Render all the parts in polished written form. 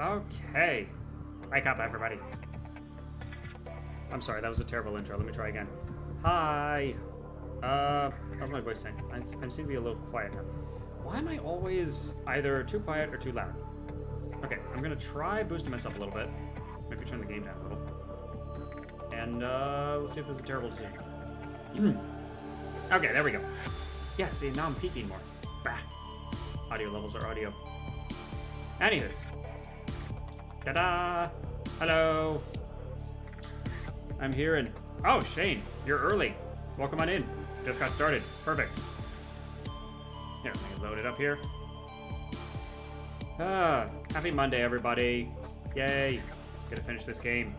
Okay. Wake up, everybody. I'm sorry, that was a terrible intro. Let me try again. Hi. How's my voice saying? I seem to be a little quiet now. Why am I always either too quiet or too loud? Okay, I'm gonna try boosting myself a little bit. Maybe turn the game down a little. And, we'll see if this is a terrible decision. Okay, there we go. Yeah, see, now I'm peaking more. Bah. Audio levels are audio. Anywho's. Ta-da! Hello! I'm here and... Oh, Shane, you're early. Welcome on in. Just got started. Perfect. Here, let me load it up here. Happy Monday, everybody. Yay. Gonna finish this game.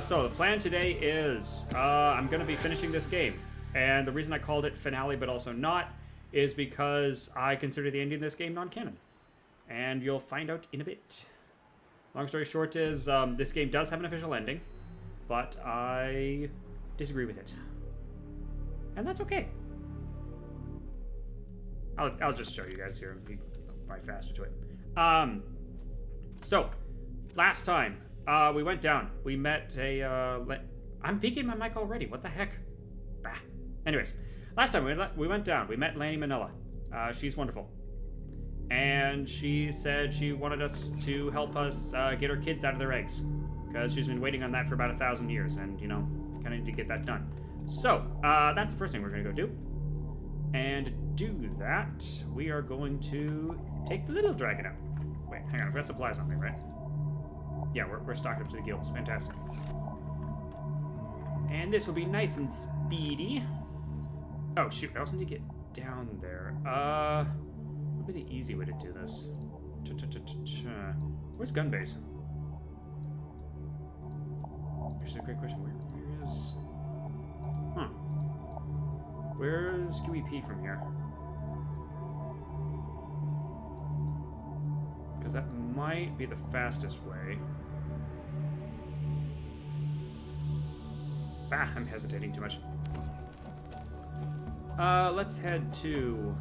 So, the plan today is... I'm gonna be finishing this game. And the reason I called it finale, but also not, is because I consider the ending of this game non-canon. And you'll find out in a bit. Long story short is, this game does have an official ending, but I disagree with it. And that's okay. I'll just show you guys here and be probably faster to it. So, last time, we went down. We met a, I'm peeking my mic already. What the heck? Bah. Anyways, last time we went down. We met Lanny Manila. She's wonderful. And she said she wanted us to help us get her kids out of their eggs. Because she's been waiting on that for about 1,000 years. And, you know, kind of need to get that done. So, that's the first thing we're going to go do. And to do that, we are going to take the little dragon out. Wait, hang on. I've got supplies on me, right? Yeah, we're stocked up to the gills. Fantastic. And this will be nice and speedy. Oh, shoot. I also need to get down there. What would be the easy way to do this? Where's gun base? Here's a great question. Where is... Huh. Where's QEP from here? Because that might be the fastest way. Bah, I'm hesitating too much. Let's head to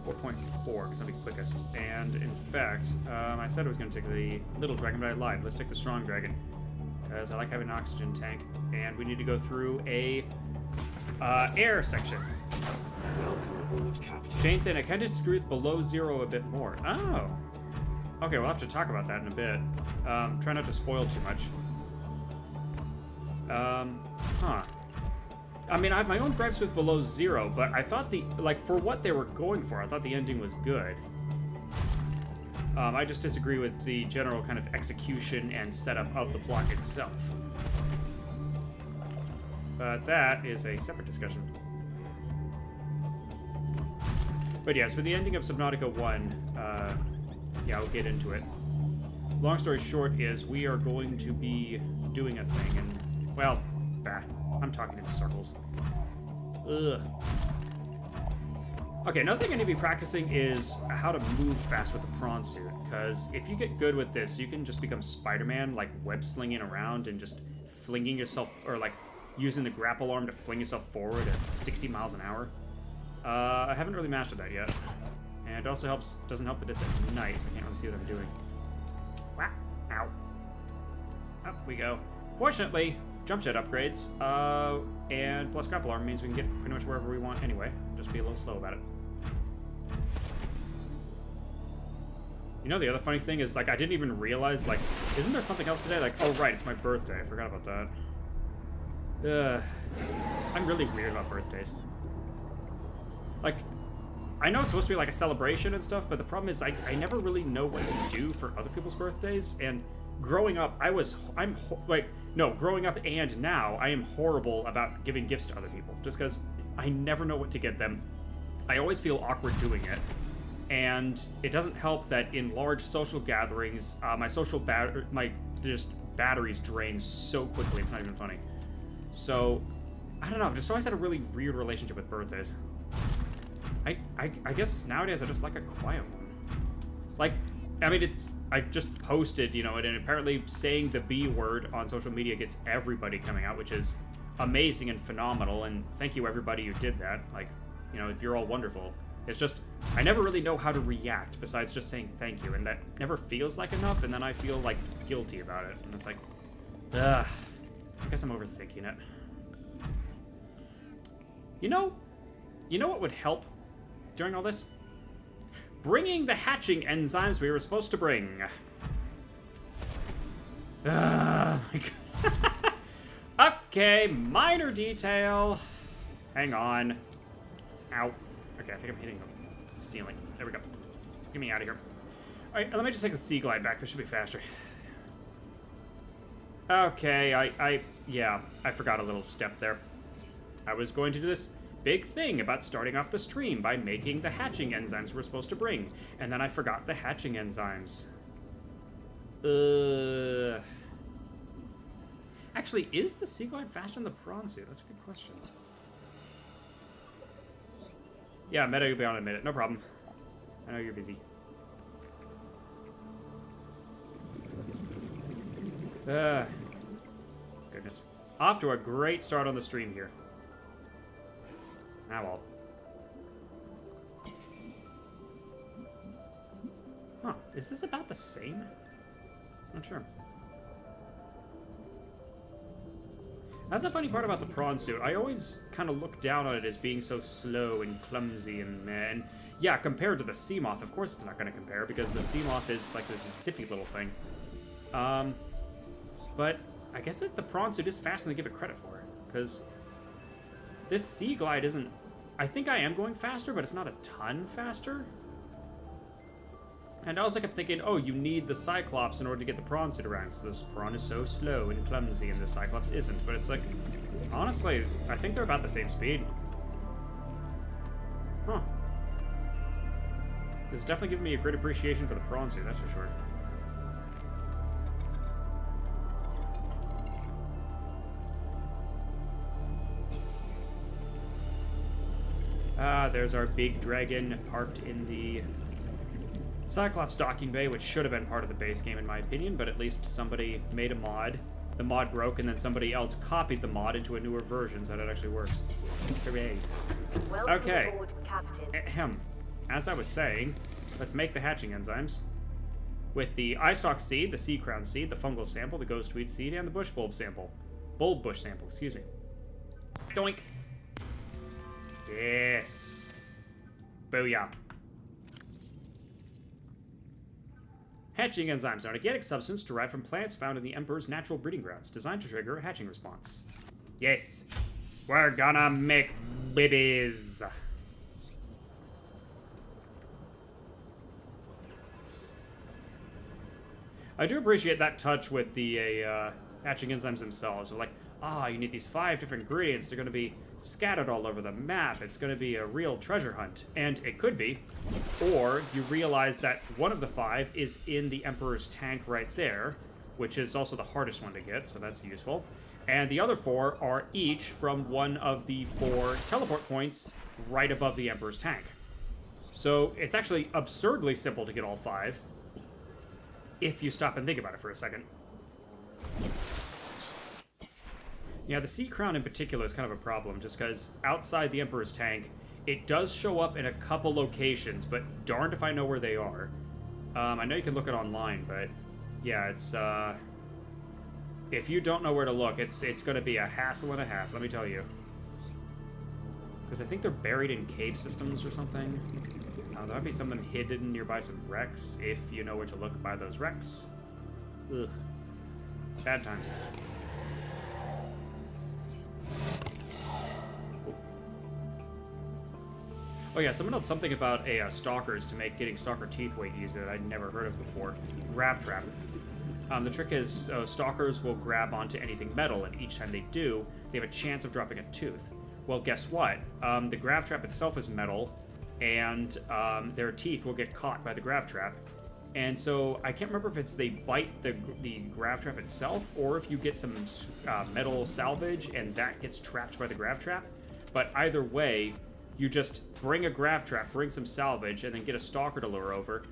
4.4, because that'll be quickest. And in fact, I said I was going to take the little dragon, but I lied. Let's take the strong dragon, because I like having an oxygen tank, and we need to go through a air section. Shane saying I kind of disagree with below zero a bit more. Oh. Okay, we'll have to talk about that in a bit. Try not to spoil too much. Huh. I mean, I have my own gripes with below zero, but I thought for what they were going for, I thought the ending was good. I just disagree with the general kind of execution and setup of the plot itself. But that is a separate discussion. But yes, for the ending of Subnautica 1, yeah, I'll get into it. Long story short is we are going to be doing a thing, and, well, bah. I'm talking in circles. Ugh. Okay, another thing I need to be practicing is how to move fast with the prawn suit. Because if you get good with this, you can just become Spider-Man, like web-slinging around and just flinging yourself, or like using the grapple arm to fling yourself forward at 60 miles an hour. I haven't really mastered that yet. And it also doesn't help that it's at night, so I can't really see what I'm doing. Wah! Ow. Up we go. Fortunately, jump jet upgrades, and plus grapple arm means we can get pretty much wherever we want anyway. Just be a little slow about it. You know, the other funny thing is, like, I didn't even realize, like, isn't there something else today? Like, oh, right, it's my birthday. I forgot about that. I'm really weird about birthdays. Like, I know it's supposed to be, like, a celebration and stuff, but the problem is I never really know what to do for other people's birthdays, and growing up, growing up and now, I am horrible about giving gifts to other people, just because I never know what to get them. I always feel awkward doing it, and it doesn't help that in large social gatherings, my batteries drain so quickly, it's not even funny. So, I don't know, I've just always had a really weird relationship with birthdays. I guess nowadays I just like a quiet one. Like, I mean, I just posted, you know, and apparently saying the B word on social media gets everybody coming out, which is amazing and phenomenal, and thank you everybody who did that. Like, you know, you're all wonderful. It's just, I never really know how to react besides just saying thank you, and that never feels like enough, and then I feel, like, guilty about it. And it's like, ugh. I guess I'm overthinking it. You know what would help during all this? Bringing the hatching enzymes we were supposed to bring. My God. Okay, minor detail. Hang on. Ow. Okay, I think I'm hitting the ceiling. There we go. Get me out of here. Alright, let me just take the sea glide back. This should be faster. Okay, yeah, I forgot a little step there. I was going to do this big thing about starting off the stream by making the hatching enzymes we're supposed to bring, and then I forgot the hatching enzymes. Actually, is the sea glide faster than the prawn suit? That's a good question. Yeah, Meta, you'll be on in a minute. No problem. I know you're busy. Goodness. Off to a great start on the stream here. Ah, well. Huh. Is this about the same? Not sure. That's the funny part about the prawn suit. I always kind of look down on it as being so slow and clumsy and meh. And yeah, compared to the sea moth, of course it's not going to compare because the sea moth is like this zippy little thing. But I guess that the prawn suit is faster than they give it credit for, because this sea glide isn't... I think I am going faster, but it's not a ton faster. And I also kept thinking, oh, you need the Cyclops in order to get the prawn suit around, because this prawn is so slow and clumsy, and the Cyclops isn't. But it's like, honestly, I think they're about the same speed. Huh. This is definitely giving me a great appreciation for the prawn suit, that's for sure. There's our big dragon parked in the Cyclops docking bay, which should have been part of the base game in my opinion, but at least somebody made a mod. The mod broke, and then somebody else copied the mod into a newer version, so that it actually works. Hooray. Okay. Welcome aboard, Captain. Ahem. As I was saying, let's make the hatching enzymes. With the eye stalk seed, the sea crown seed, the fungal sample, the ghost weed seed, and the bush bulb sample. Bulb bush sample, excuse me. Doink. Yes. Booyah. Hatching enzymes are an organic substance derived from plants found in the Emperor's natural breeding grounds, designed to trigger a hatching response. Yes. We're gonna make babies. I do appreciate that touch with the hatching enzymes themselves. They're like, you need these 5 different ingredients. They're going to be scattered all over the map. It's going to be a real treasure hunt. And it could be. Or you realize that one of the 5 is in the Emperor's tank right there, which is also the hardest one to get, so that's useful. And the other 4 are each from one of the 4 teleport points right above the Emperor's tank. So it's actually absurdly simple to get all 5, if you stop and think about it for a second. Yeah, the Sea Crown in particular is kind of a problem, just because outside the Emperor's tank, it does show up in a couple locations, but darned if I know where they are. I know you can look it online, but yeah, it's, if you don't know where to look, it's going to be a hassle and a half, let me tell you. Because I think they're buried in cave systems or something. There might be something hidden nearby some wrecks, if you know where to look by those wrecks. Ugh. Bad times. Oh yeah, someone else something about stalkers to make getting stalker teeth way easier that I'd never heard of before. Grav trap. The trick is stalkers will grab onto anything metal, and each time they do, they have a chance of dropping a tooth. Well, guess what? The grav trap itself is metal, and their teeth will get caught by the grav trap. And so I can't remember if it's they bite the grav trap itself, or if you get some metal salvage and that gets trapped by the grav trap. But either way, you just bring a grav trap, bring some salvage, and then get a stalker to lure over.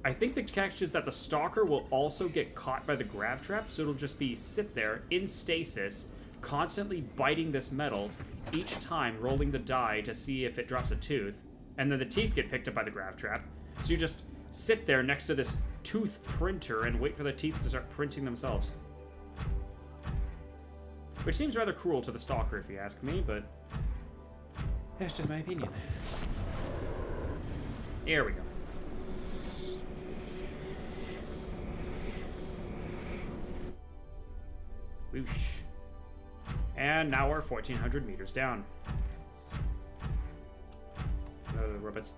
I think the catch is that the stalker will also get caught by the grav trap, so it'll just be sit there in stasis, constantly biting this metal, each time rolling the die to see if it drops a tooth, and then the teeth get picked up by the grav trap. So you just sit there next to this tooth printer and wait for the teeth to start printing themselves. Which seems rather cruel to the stalker, if you ask me, but that's just my opinion. Here we go. Whoosh. And now we're 1,400 meters down. Robots.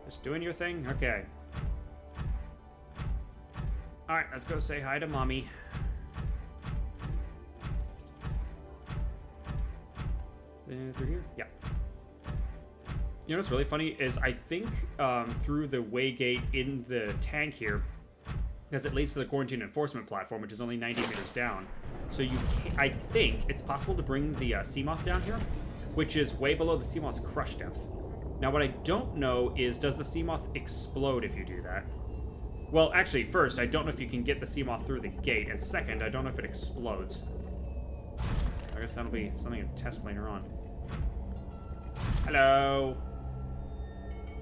Just doing your thing? Okay. Alright, let's go say hi to Mommy. Through here? Yeah. You know what's really funny is I think through the way gate in the tank here, because it leads to the quarantine enforcement platform, which is only 90 meters down. So you can, I think it's possible to bring the Seamoth down here, which is way below the Seamoth's crush depth. Now what I don't know is, does the Seamoth explode if you do that? Well, actually, first, I don't know if you can get the Seamoth through the gate, and second, I don't know if it explodes. I guess that'll be something to test later on. Hello!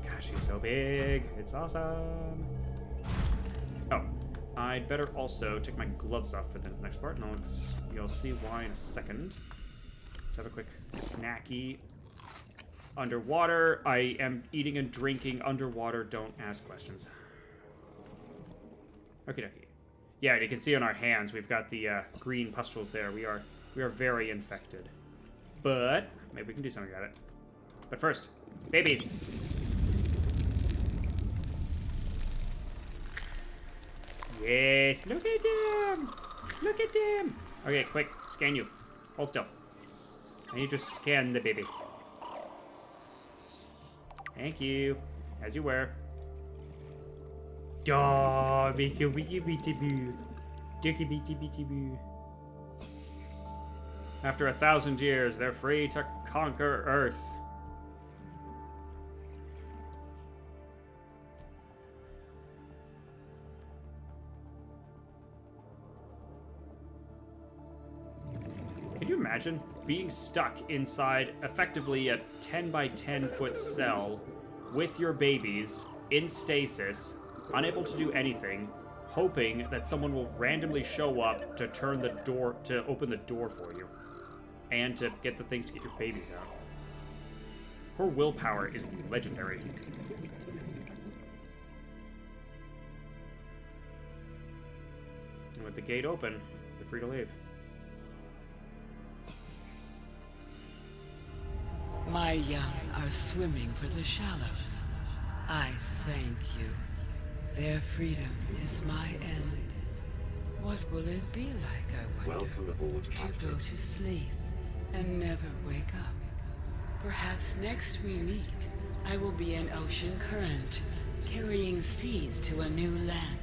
Gosh, she's so big. It's awesome. Oh, I'd better also take my gloves off for the next part. No, you'll see why in a second. Let's have a quick snacky. Underwater. I am eating and drinking underwater. Don't ask questions. Okie dokie. Yeah, you can see on our hands we've got the green pustules there. We are very infected. But maybe we can do something about it. But first, babies. Yes, look at them! Look at them! Okay, quick, scan you. Hold still. I need to scan the baby. Thank you. As you were. Duh, bitty bitty bitty boo. Dicky bitty bitty boo. After 1,000 years, they're free to conquer Earth. Can you imagine being stuck inside effectively a 10 by 10 foot cell with your babies in stasis, unable to do anything, hoping that someone will randomly show up to turn the door, to open the door for you, and to get the things to get your babies out? Her willpower is legendary. And with the gate open, they're free to leave. My young are swimming for the shallows. I thank you. Their freedom is my end. What will it be like, I wonder, Welcome aboard, to Captain. go to sleep and never wake up? Perhaps next we meet, I will be an ocean current, carrying seeds to a new land.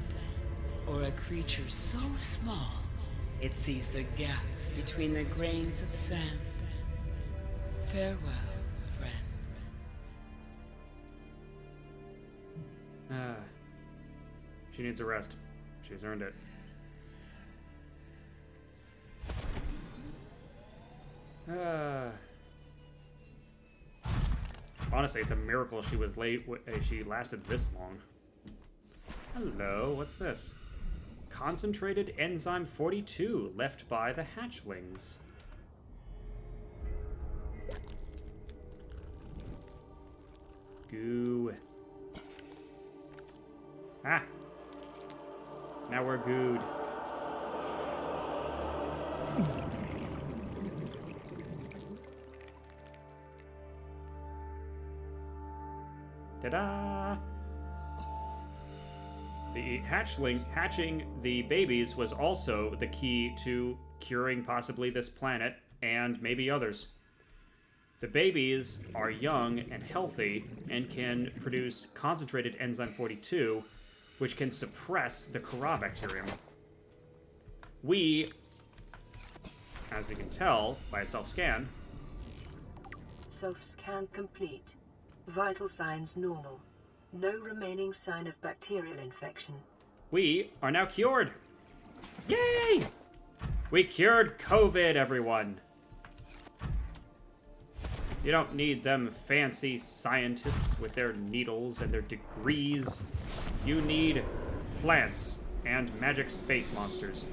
Or a creature so small, it sees the gaps between the grains of sand. Farewell, friend. She needs a rest. She's earned it. Honestly, it's a miracle she was late. She lasted this long. Hello, what's this? Concentrated enzyme 42 left by the hatchlings. Goo. Ah. Now we're gooed. Ta-da! The hatching the babies was also the key to curing possibly this planet and maybe others. The babies are young and healthy and can produce concentrated enzyme 42, which can suppress the Corabacterium. We, as you can tell by a self-scan... Self-scan complete. Vital signs normal. No remaining sign of bacterial infection. We are now cured! Yay! We cured COVID, everyone! You don't need them fancy scientists with their needles and their degrees. You need plants and magic space monsters.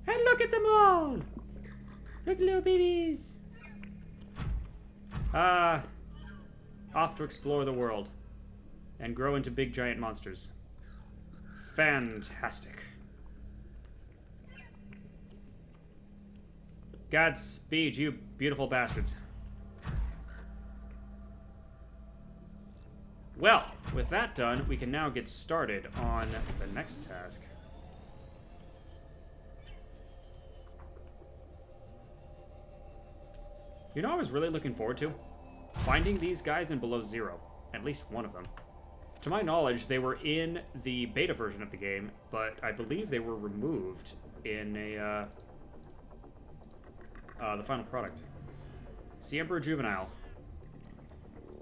And look at them all! Look, little babies! Off to explore the world. And grow into big giant monsters. Fantastic. Godspeed, you beautiful bastards. Well, with that done, we can now get started on the next task. You know what I was really looking forward to? Finding these guys in Below Zero. At least one of them. To my knowledge, they were in the beta version of the game, but I believe they were removed in the final product. Sea Emperor Juvenile.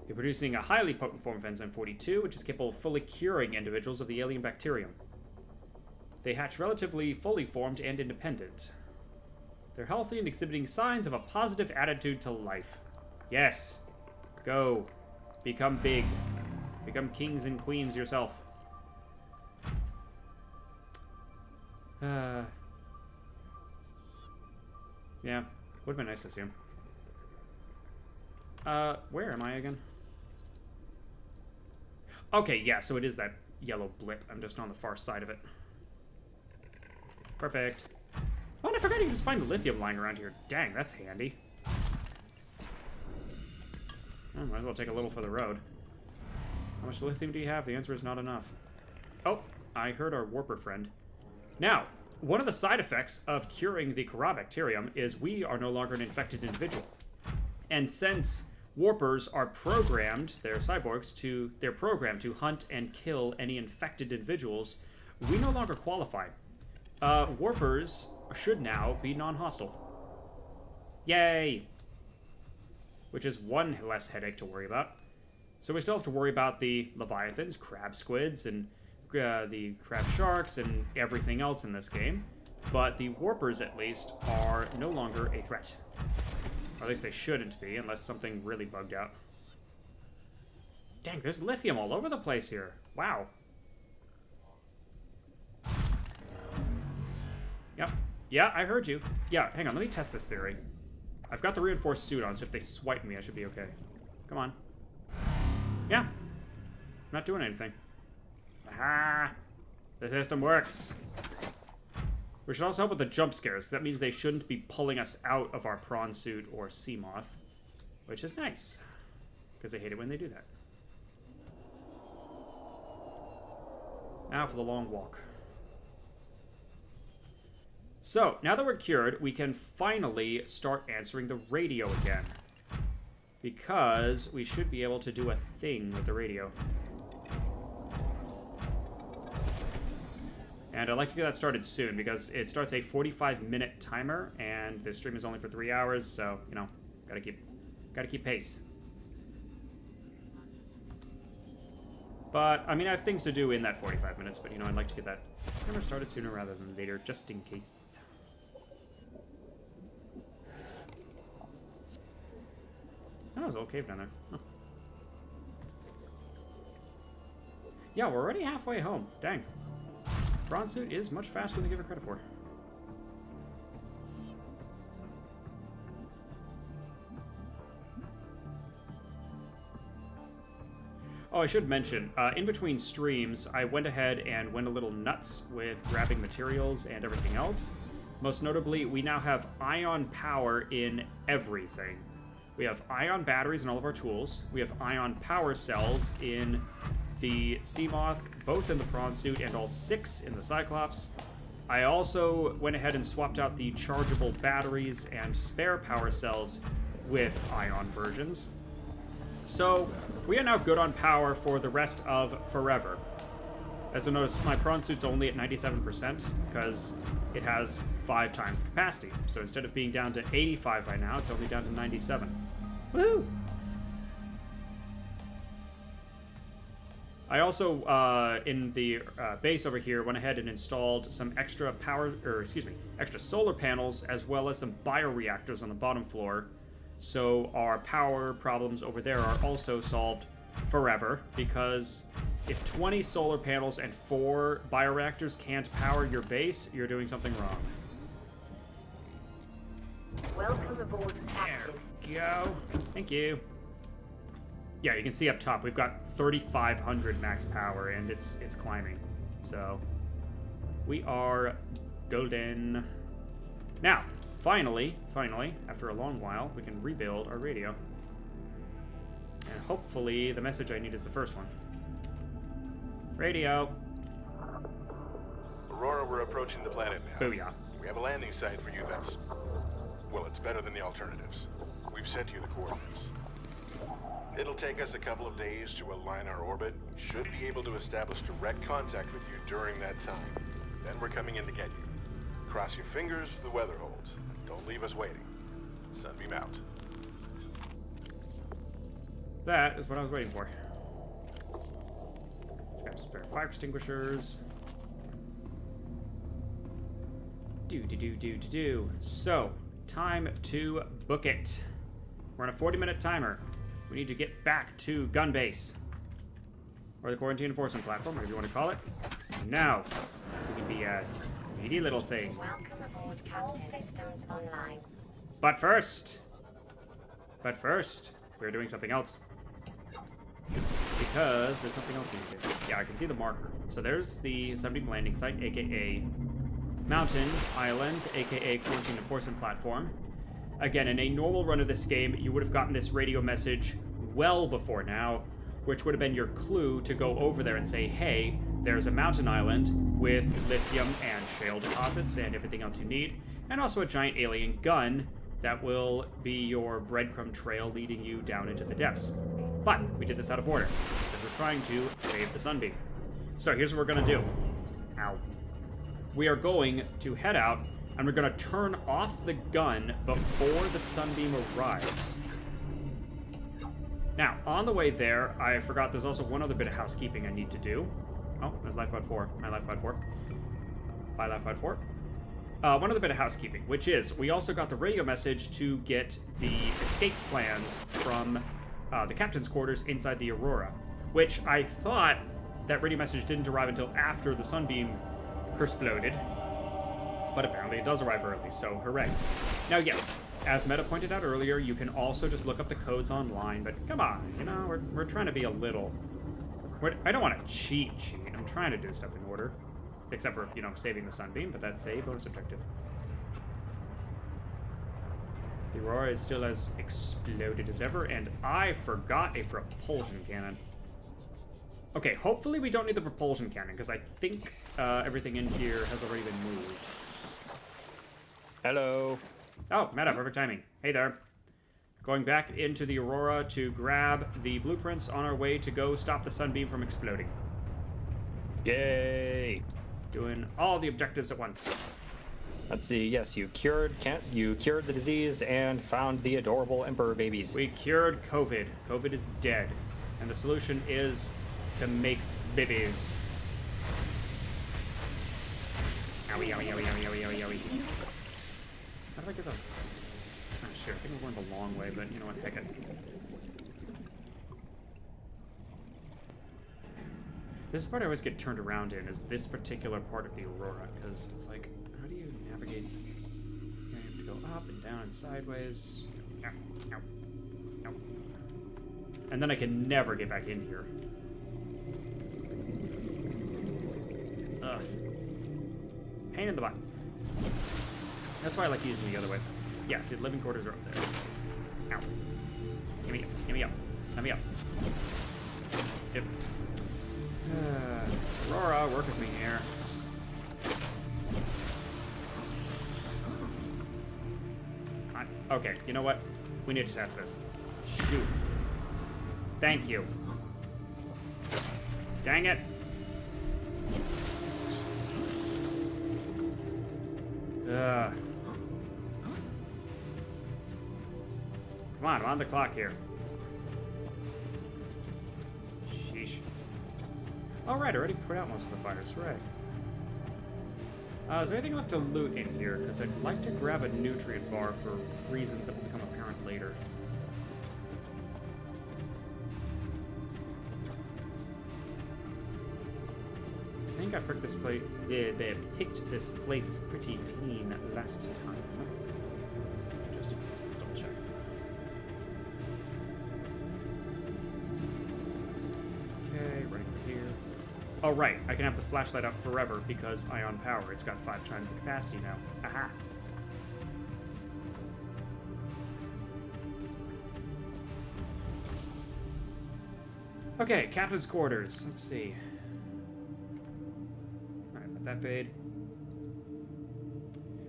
You're producing a highly potent form of Enzyme 42, which is capable of fully curing individuals of the alien bacterium. They hatch relatively fully formed and independent. They're healthy and exhibiting signs of a positive attitude to life. Yes. Go. Become big. Become kings and queens yourself. Yeah. Would've been nice to see him. Where am I again? Okay, yeah, so it is that yellow blip. I'm just on the far side of it. Perfect. Oh, and I forgot you can just find lithium lying around here. Dang, that's handy. I might as well take a little for the road. How much lithium do you have? The answer is not enough. Oh, I heard our warper friend. Now, one of the side effects of curing the Corabacterium is we are no longer an infected individual. And since warpers are programmed, they're cyborgs, they're programmed to hunt and kill any infected individuals, we no longer qualify. Warpers should now be non-hostile. Yay! Which is one less headache to worry about. So we still have to worry about the leviathans, crab squids, and the crab sharks, and everything else in this game. But the warpers, at least, are no longer a threat. Or at least they shouldn't be, unless something really bugged out. Dang, there's lithium all over the place here. Wow. Yep. Yeah, I heard you. Yeah, hang on, let me test this theory. I've got the reinforced suit on, so if they swipe me, I should be okay. Come on. Yeah. Not doing anything. Aha! The system works. We should also help with the jump scares. That means they shouldn't be pulling us out of our prawn suit or sea moth. Which is nice. Because I hate it when they do that. Now for the long walk. So, now that we're cured, we can finally start answering the radio again. Because we should be able to do a thing with the radio. And I'd like to get that started soon, because it starts a 45-minute timer, and the stream is only for 3 hours, so, you know, gotta keep pace. But, I mean, I have things to do in that 45 minutes, but, you know, I'd like to get that timer started sooner rather than later, just in case. Oh, there's a little cave down there. Huh. Yeah, we're already halfway home. Dang. Prawn suit is much faster than they give it credit for. Oh, I should mention, in between streams, I went ahead and went a little nuts with grabbing materials and everything else. Most notably, we now have ion power in everything. We have ion batteries in all of our tools. We have ion power cells in the Seamoth, both in the prawn suit and all 6 in the Cyclops. I also went ahead and swapped out the chargeable batteries and spare power cells with ion versions. So, we are now good on power for the rest of forever. As you'll notice, my prawn suit's only at 97% because it has 5 times the capacity. So instead of being down to 85 by now, it's only down to 97. Woohoo! I also, in the base over here, went ahead and installed some extra extra solar panels, as well as some bioreactors on the bottom floor. So our power problems over there are also solved forever, because if 20 solar panels and 4 bioreactors can't power your base, you're doing something wrong. Welcome aboard, Captain. There we go. Thank you. Yeah, you can see up top, we've got 3,500 max power, and it's climbing. So, we are golden. Now, finally, after a long while, we can rebuild our radio. And hopefully, the message I need is the first one. Radio. Aurora, we're approaching the planet now. Booyah. We have a landing site for you that's... well, it's better than the alternatives. We've sent you the coordinates. It'll take us a couple of days to align our orbit. We should be able to establish direct contact with you during that time. Then we're coming in to get you. Cross your fingers, the weather holds. Don't leave us waiting. Sunbeam out. That is what I was waiting for. Grab spare fire extinguishers. So, time to book it. We're on a 40-minute timer. We need to get back to gun base. Or the quarantine enforcement platform, whatever you want to call it. Now, we can be a speedy little thing. Welcome aboard, Captain. All systems online. But first, we're doing something else. Because there's something else we need to do. Yeah, I can see the marker. So there's the Sunbeam landing site, aka Mountain Island, aka quarantine enforcement platform. Again, in a normal run of this game, you would have gotten this radio message well before now, which would have been your clue to go over there and say, hey, there's a mountain island with lithium and shale deposits and everything else you need, and also a giant alien gun that will be your breadcrumb trail leading you down into the depths. But we did this out of order, because we're trying to save the Sunbeam. So here's what we're going to do. Ow. We are going to head out, and we're going to turn off the gun before the Sunbeam arrives. Now, on the way there, I forgot there's also one other bit of housekeeping I need to do. Oh, there's Lifebot 4. Hi, Lifebot 4. Bye, Lifebot 4. One other bit of housekeeping, which is we also got the radio message to get the escape plans from the captain's quarters inside the Aurora, which I thought that radio message didn't arrive until after the Sunbeam exploded. But apparently it does arrive early, so hooray. Now, yes, as Meta pointed out earlier, you can also just look up the codes online, but come on, you know, we're trying to be a little... I don't want to cheat. I'm trying to do stuff in order. Except for, you know, saving the Sunbeam, but that's a bonus objective. The Aurora is still as exploded as ever, and I forgot a propulsion cannon. Okay, hopefully we don't need the propulsion cannon, because I think everything in here has already been moved. Hello. Oh, Meta, perfect timing. Hey there. Going back into the Aurora to grab the blueprints on our way to go stop the Sunbeam from exploding. Yay. Doing all the objectives at once. Let's see. Yes, you cured the disease and found the adorable emperor babies. We cured COVID. COVID is dead. And the solution is to make babies. Owie, owie, owie, owie, owie, owie, owie. How do I get the... Oh, shit, I think we're going the long way, but you know what, heck it. This is the part I always get turned around in, is this particular part of the Aurora, because it's like, how do you navigate? You have to go up and down and sideways. Ow, ow, ow. And then I can never get back in here. Ugh. Pain in the butt. That's why I like using the other way. Yeah, see, the living quarters are up there. Ow. Give me up, give me up, let me up. Yep. Aurora, work with me here. Okay, you know what? We need to test this. Shoot. Thank you. Dang it. Come on, I'm on the clock here. Sheesh. All right, I already put out most of the fires. Right. Is there anything left to loot in here? Because I'd like to grab a nutrient bar for reasons that will become apparent later. I think I picked this place. Picked this place pretty clean last time. Just in case, let's double check. Okay, right here. Oh right, I can have the flashlight up forever because ion power. It's got 5 times the capacity now. Aha. Okay, captain's quarters. Let's see. Alright, let that fade.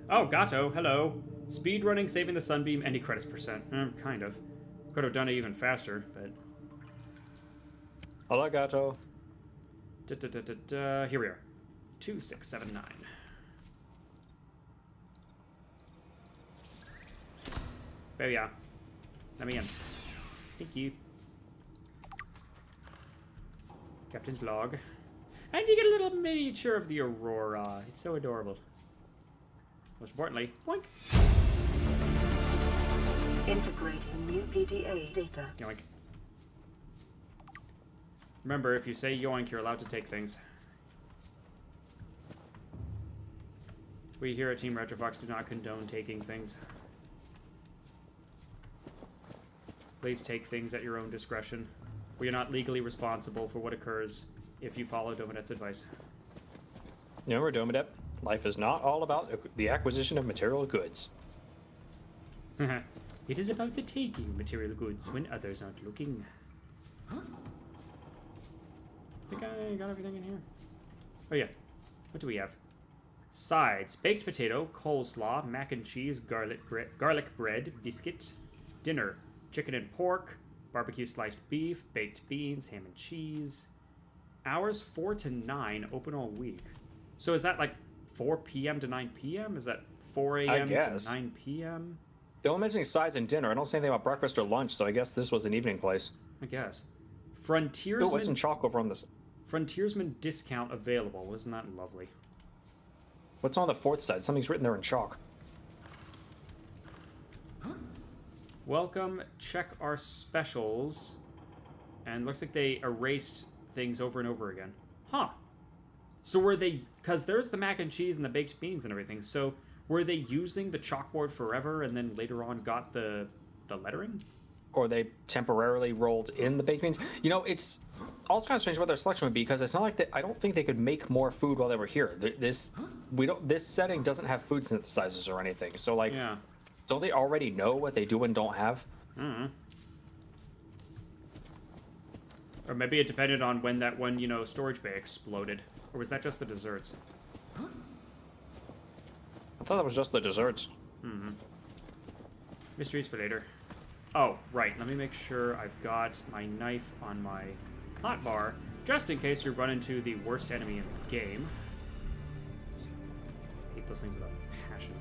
Oh, Gato, hello. Speedrunning, saving the sunbeam, any credits percent. Kind of. Could have done it even faster, but... Hello, Gato. Here we are. 2679. There we are. Let me in. Thank you. Captain's log. And you get a little miniature of the Aurora. It's so adorable. Most importantly, boink. Integrating new PDA data. Yoink. Remember, if you say yoink, you're allowed to take things. We here at Team Retrofox do not condone taking things. Please take things at your own discretion. We are not legally responsible for what occurs if you follow Dominet's advice. Remember, Dominet, life is not all about the acquisition of material goods. It is about the taking of material goods when others aren't looking. I think I got everything in here. Oh yeah. What do we have? Sides. Baked potato, coleslaw, mac and cheese, garlic bread, biscuit. Dinner. Chicken and pork, barbecue sliced beef, baked beans, ham and cheese. Hours 4 to 9, open all week. So is that like 4 p.m. to 9 p.m.? Is that 4 a.m. to 9 p.m.? They're only mentioning sides and dinner. I don't say anything about breakfast or lunch, so I guess this was an evening place. I guess. Frontiersman. Oh, what's in chalk over on this? Frontiersman discount available. Wasn't that lovely? What's on the 4th side? Something's written there in chalk. Welcome, check our specials. And looks like they erased things over and over again. Huh. So were they... Because there's the mac and cheese and the baked beans and everything. So were they using the chalkboard forever and then later on got the lettering? Or they temporarily rolled in the baked beans. You know, it's also kind of strange what their selection would be, because it's not like that. I don't think they could make more food while they were here. This setting doesn't have food synthesizers or anything. So like... Yeah. Don't they already know what they do and don't have? Or maybe it depended on when that one, storage bay exploded. Or was that just the desserts? I thought that was just the desserts. Mysteries for later. Oh, right. Let me make sure I've got my knife on my hotbar, just in case you run into the worst enemy in the game. I hate those things with a passion.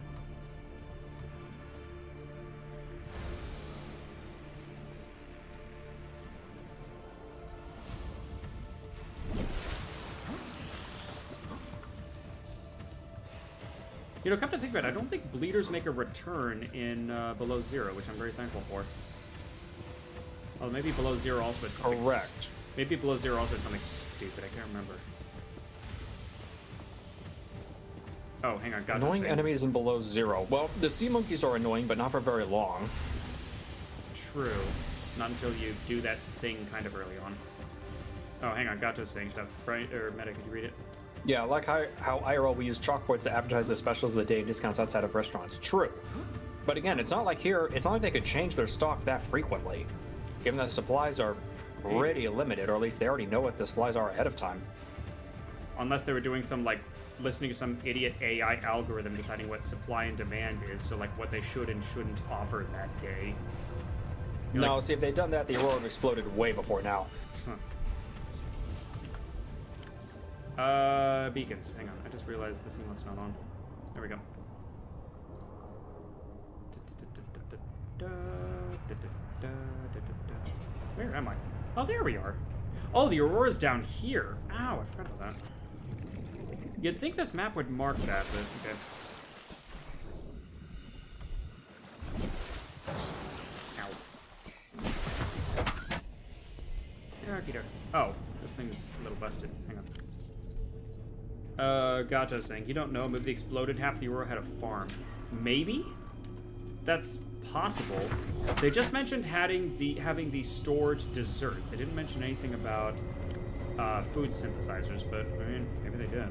Come to think of it, I don't think bleeders make a return in Below Zero, which I'm very thankful for. Oh, maybe Below Zero also had something... Correct. Maybe Below Zero also had something stupid, I can't remember. Oh, hang on, got Annoying enemies in Below Zero. Well, the sea monkeys are annoying, but not for very long. True. Not until you do that thing kind of early on. Oh, hang on, Gato's saying stuff. Right, or Meta, could you read it? Yeah, like how IRL we use chalkboards to advertise the specials of the day and discounts outside of restaurants. True. But again, it's not like here, it's not like they could change their stock that frequently. Given that the supplies are pretty limited, or at least they already know what the supplies are ahead of time. Unless they were doing some, listening to some idiot AI algorithm deciding what supply and demand is, so, what they should and shouldn't offer that day. No, see, if they'd done that, the Aurora would have exploded way before now. Beacons. Hang on, I just realized the seamless not on. There we go. Where am I? Oh, there we are. Oh, the Aurora's down here. Ow, I forgot about that. You'd think this map would mark that, but okay. Okie-doke. Oh, this thing's a little busted. Hang on. Gotcha saying, you don't know, maybe they exploded, half the Aurora had a farm. Maybe? That's possible. They just mentioned having the stored desserts. They didn't mention anything about food synthesizers, but, I mean, maybe they did.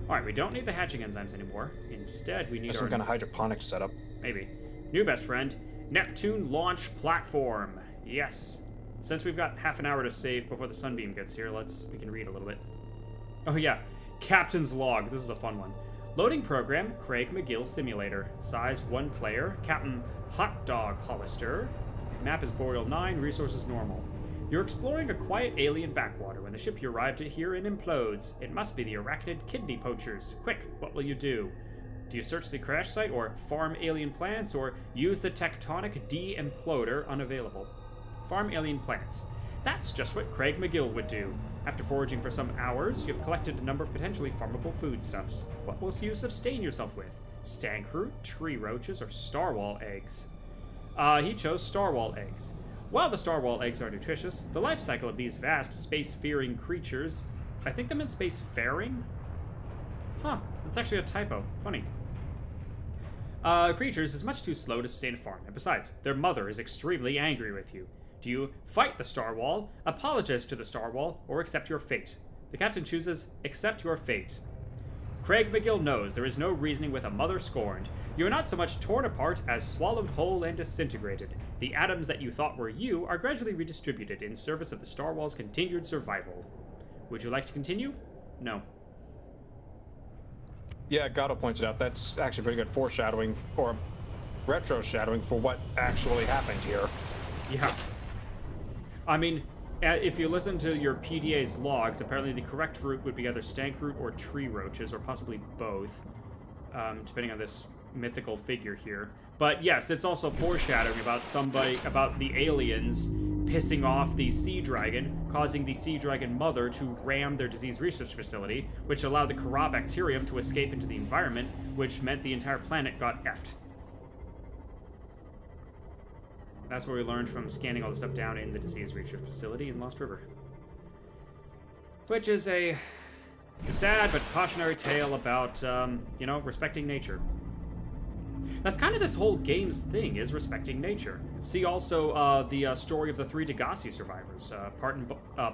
Alright, we don't need the hatching enzymes anymore. Instead, we need some kind of hydroponics setup. Maybe. New best friend, Neptune Launch Platform. Yes. Since we've got half an hour to save before the sunbeam gets here, we can read a little bit. Oh yeah, Captain's Log. This is a fun one. Loading program, Craig McGill Simulator. Size 1 player. Captain Hot Dog Hollister. Map is Boreal 9, resources normal. You're exploring a quiet alien backwater when the ship you arrived at here implodes. It must be the arachnid kidney poachers. Quick, what will you do? Do you search the crash site, or farm alien plants, or use the tectonic de-imploder? Unavailable. Farm alien plants. That's just what Craig McGill would do. After foraging for some hours, you've collected a number of potentially farmable foodstuffs. What will you sustain yourself with? Stankroot, tree roaches, or starwall eggs? He chose starwall eggs. While the starwall eggs are nutritious, the life cycle of these vast space-faring creatures... I think they meant space-faring? Huh, that's actually a typo. Funny. Creatures is much too slow to sustain a farm, and besides, their mother is extremely angry with you. Do you fight the Starwall, apologize to the Starwall, or accept your fate? The captain chooses accept your fate. Craig McGill knows there is no reasoning with a mother scorned. You are not so much torn apart as swallowed whole and disintegrated. The atoms that you thought were you are gradually redistributed in service of the Starwall's continued survival. Would you like to continue? No. Yeah, Gatto pointed out that's actually pretty good foreshadowing, or retro-shadowing for what actually happened here. Yeah. I mean, if you listen to your PDA's logs, apparently the correct route would be either stankroot or tree roaches, or possibly both, depending on this mythical figure here. But yes, it's also foreshadowing about the aliens pissing off the sea dragon, causing the sea dragon mother to ram their disease research facility, which allowed the Kara bacterium to escape into the environment, which meant the entire planet got effed. That's what we learned from scanning all the stuff down in the disease research facility in Lost River. Which is a sad but cautionary tale about, respecting nature. That's kind of this whole game's thing, is respecting nature. See also the story of the 3 Degassi survivors,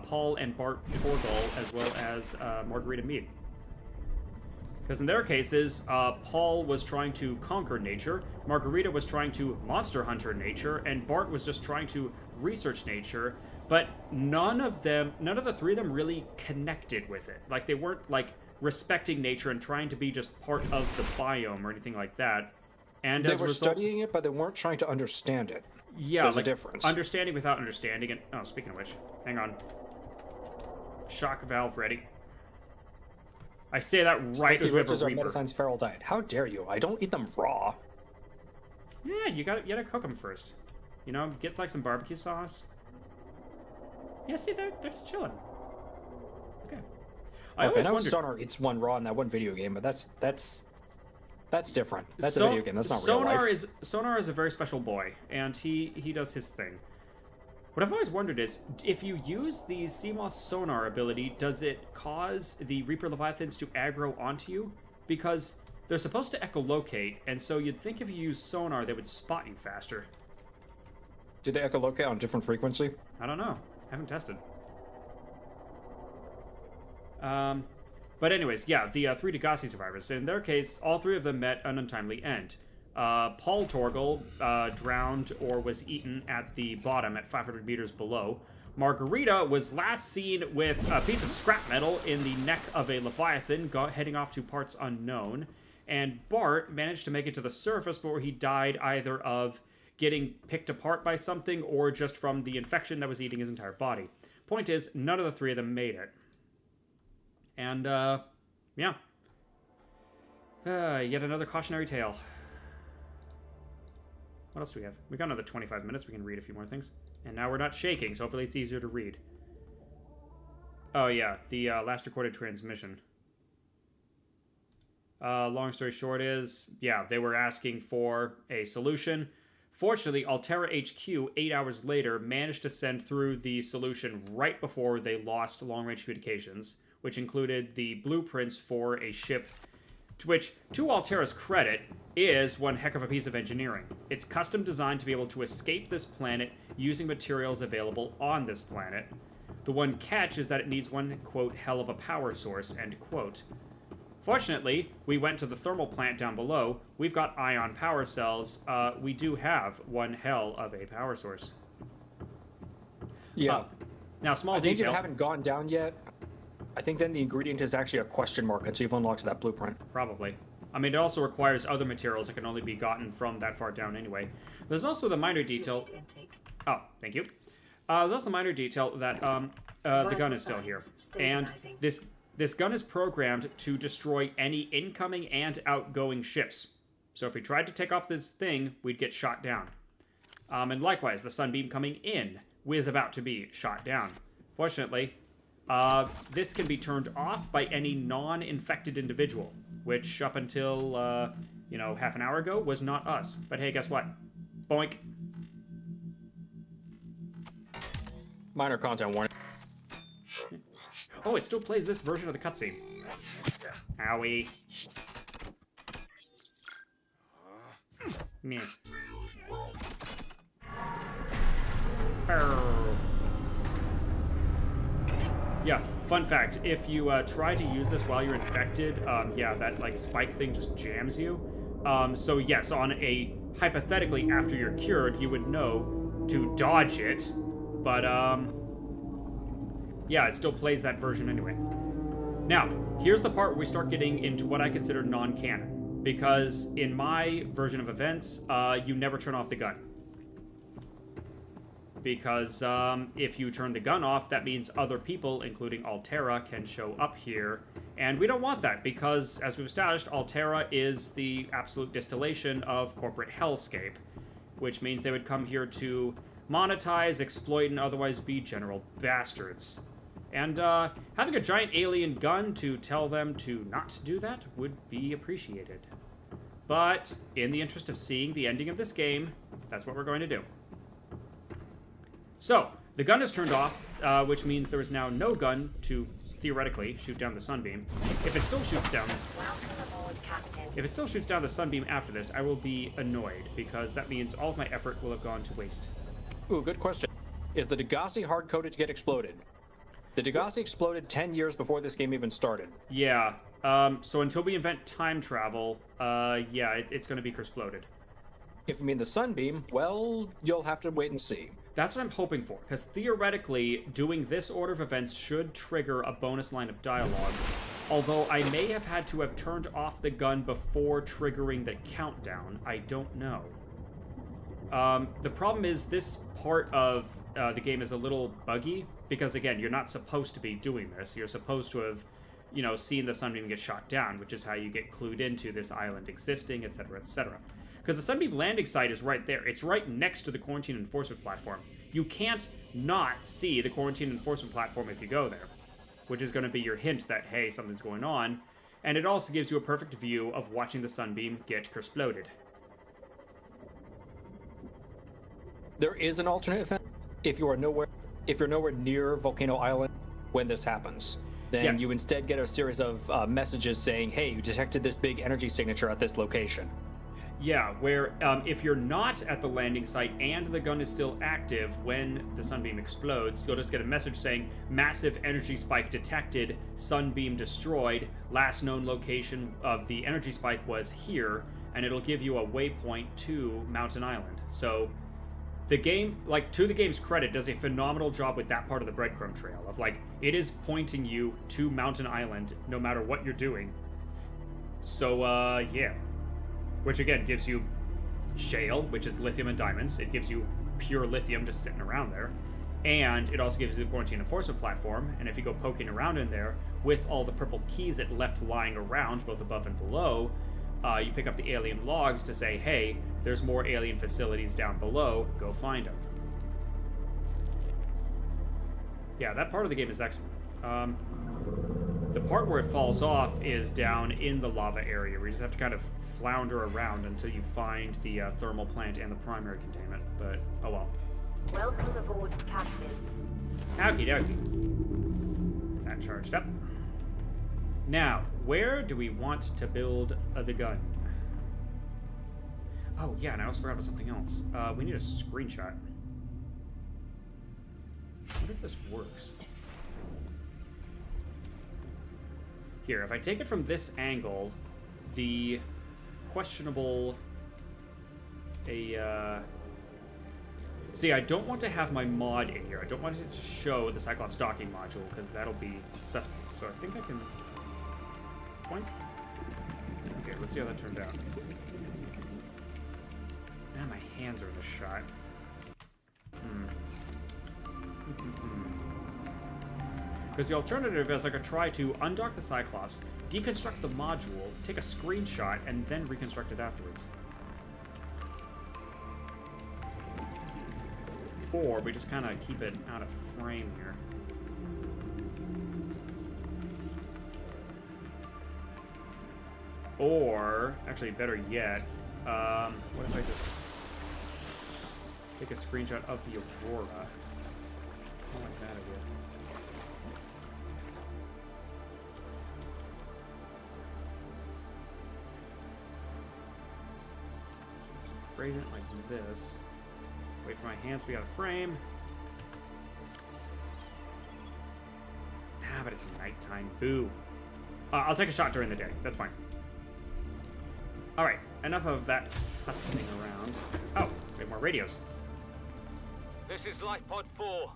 Paul and Bart Torgal, as well as Margarita Mead. Because in their cases, Paul was trying to conquer nature, Margarita was trying to monster hunter nature, and Bart was just trying to research nature, but none of the 3 of them really connected with it. Like, they weren't, respecting nature and trying to be just part of the biome or anything like that. And they were studying it, but they weren't trying to understand it. Yeah, there's a difference. Understanding without understanding it. Oh, speaking of which, hang on. Shock valve ready. I say that right as we have a are Reaper. Medicine's feral diet. How dare you? I don't eat them raw. Yeah, you gotta cook them first. Get some barbecue sauce. Yeah, see, they're just chilling. Okay. I know wondered... Sonar eats one raw in that one video game, but that's different. That's a video game. That's not real life. Sonar is a very special boy, and he does his thing. What I've always wondered is, if you use the Seamoth sonar ability, does it cause the Reaper Leviathans to aggro onto you? Because they're supposed to echolocate, and so you'd think if you use sonar, they would spot you faster. Do they echolocate on different frequency? I don't know. Haven't tested. But anyways, yeah, the 3 Degassi survivors. In their case, all 3 of them met an untimely end. Paul Torgal drowned or was eaten at the bottom at 500 meters below. Margarita was last seen with a piece of scrap metal in the neck of a Leviathan heading off to parts unknown. And Bart managed to make it to the surface before he died either of getting picked apart by something or just from the infection that was eating his entire body. Point is, none of the 3 of them made it. And, yeah. Yet another cautionary tale. What else do we have? We got another 25 minutes. We can read a few more things. And now we're not shaking, so hopefully it's easier to read. Oh, yeah, the last recorded transmission. Long story short is, yeah, they were asking for a solution. Fortunately, Altera HQ, 8 hours later, managed to send through the solution right before they lost long-range communications, which included the blueprints for a ship, which, to Altera's credit, is one heck of a piece of engineering. It's custom designed to be able to escape this planet using materials available on this planet. The one catch is that it needs one, quote, hell of a power source, end quote. Fortunately, we went to the thermal plant down below. We've got ion power cells. We do have one hell of a power source. Yeah. Now, small I think if detail. you haven't gone down yet, I think then the ingredient is actually a question mark until you've unlocked that blueprint. Probably. I mean, it also requires other materials that can only be gotten from that far down anyway. There's also the minor detail. Oh, thank you. There's also a minor detail that the gun is still here. And this gun is programmed to destroy any incoming and outgoing ships. So if we tried to take off this thing, we'd get shot down. And likewise, the sunbeam coming in was about to be shot down. Fortunately, this can be turned off by any non-infected individual, which up until, half an hour ago was not us. But hey, guess what? Boink. Minor content warning. Oh, it still plays this version of the cutscene. Owie. Meh. Yeah, fun fact, if you try to use this while you're infected, that, like, spike thing just jams you. So yes, on a, hypothetically, after you're cured, you would know to dodge it, but, yeah, it still plays that version anyway. Now, here's the part where we start getting into what I consider non-canon. Because in my version of events, you never turn off the gun. Because if you turn the gun off, that means other people, including Altera, can show up here. And we don't want that, because, as we've established, Altera is the absolute distillation of corporate hellscape. Which means they would come here to monetize, exploit, and otherwise be general bastards. And having a giant alien gun to tell them to not do that would be appreciated. But, in the interest of seeing the ending of this game, that's what we're going to do. So, the gun is turned off, which means there is now no gun to, theoretically, shoot down the sunbeam. If it still shoots down... Welcome aboard, Captain. If it still shoots down the sunbeam after this, I will be annoyed, because that means all of my effort will have gone to waste. Ooh, good question. Is the Degassi hard-coded to get exploded? The Degassi exploded 10 years before this game even started. Yeah, so until we invent time travel, it's going to be exploded. If you mean the sunbeam, well, you'll have to wait and see. That's what I'm hoping for, because theoretically, doing this order of events should trigger a bonus line of dialogue. Although I may have had to have turned off the gun before triggering the countdown. I don't know. The problem is this part of the game is a little buggy, because again, you're not supposed to be doing this. You're supposed to have, seen the sunbeam get shot down, which is how you get clued into this island existing, etc., etc. Because the sunbeam landing site is right there. It's right next to the quarantine enforcement platform. You can't not see the quarantine enforcement platform if you go there, which is going to be your hint that, hey, something's going on. And it also gives you a perfect view of watching the sunbeam get exploded. There is an alternate event. If you're nowhere near Volcano Island when this happens, then Yes. you instead get a series of messages saying, hey, you detected this big energy signature at this location. Yeah, where if you're not at the landing site and the gun is still active when the sunbeam explodes, you'll just get a message saying, massive energy spike detected, sunbeam destroyed, last known location of the energy spike was here, and it'll give you a waypoint to Mountain Island. So the game, to the game's credit, does a phenomenal job with that part of the breadcrumb trail of, it is pointing you to Mountain Island no matter what you're doing. So, yeah. Which, again, gives you shale, which is lithium and diamonds. It gives you pure lithium just sitting around there. And it also gives you the quarantine enforcement platform. And if you go poking around in there, with all the purple keys it left lying around, both above and below, you pick up the alien logs to say, hey, there's more alien facilities down below, go find them. Yeah, that part of the game is excellent. The part where it falls off is down in the lava area, where you just have to kind of flounder around until you find the thermal plant and the primary containment. But, oh well. Welcome aboard, Captain. Okie dokie. That charged up. Now, where do we want to build the gun? Oh, yeah, and I also forgot about something else. We need a screenshot. I wonder if this works. Here, if I take it from this angle, the questionable... See, I don't want to have my mod in here. I don't want it to show the Cyclops docking module, because that'll be suspect. So I think I can... Boink. Okay, let's see how that turned out. Now my hands are in the shot. Because the alternative is I could try to undock the Cyclops, deconstruct the module, take a screenshot, and then reconstruct it afterwards. Or we just kind of keep it out of frame here. Or, actually better yet, what if I just take a screenshot of the Aurora? I don't like that idea. Let's frame it like this. Wait for my hands to be out of frame. Ah, but it's nighttime. Boo. I'll take a shot during the day. That's fine. Alright, enough of that futzing around. Oh, we have more radios. This is Lifepod 4.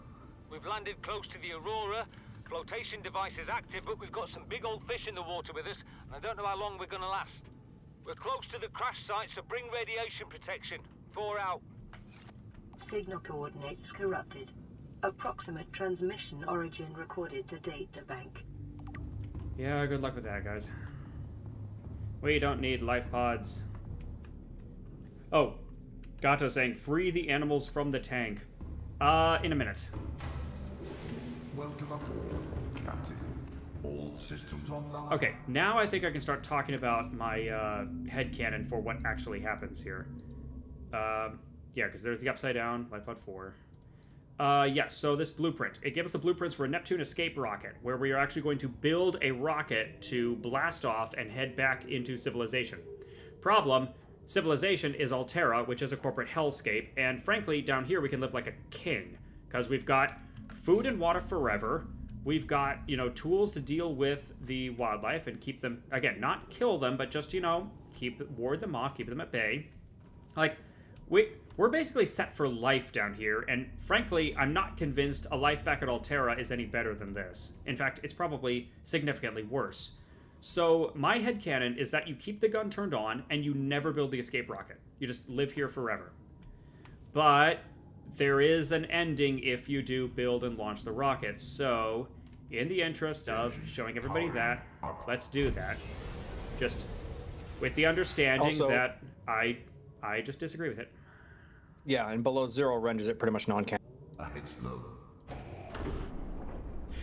We've landed close to the Aurora. Flotation device is active, but we've got some big old fish in the water with us, and I don't know how long we're gonna last. We're close to the crash site, so bring radiation protection. 4 out. Signal coordinates corrupted. Approximate transmission origin recorded to data bank. Yeah, good luck with that, guys. We don't need life pods. Oh, Gato saying, free the animals from the tank. In a minute. Welcome aboard, Captain. All systems online. Okay, now I think I can start talking about my headcanon for what actually happens here. Yeah, because there's the Upside Down, Lifepod 4. Yes, so this blueprint. It gave us the blueprints for a Neptune escape rocket, where we are actually going to build a rocket to blast off and head back into civilization. Problem, civilization is Altera, which is a corporate hellscape, and frankly, down here we can live like a king, because we've got food and water forever, we've got, you know, tools to deal with the wildlife and keep them, again, not kill them, but just, you know, ward them off, keep them at bay. Like, we're basically set for life down here, and frankly, I'm not convinced a life back at Altera is any better than this. In fact, it's probably significantly worse. So my headcanon is that you keep the gun turned on, and you never build the escape rocket. You just live here forever. But there is an ending if you do build and launch the rocket, so in the interest of showing everybody that, let's do that. Just with the understanding Also, that I just disagree with it. Yeah, and below 0 renders it pretty much non-canon. It's low.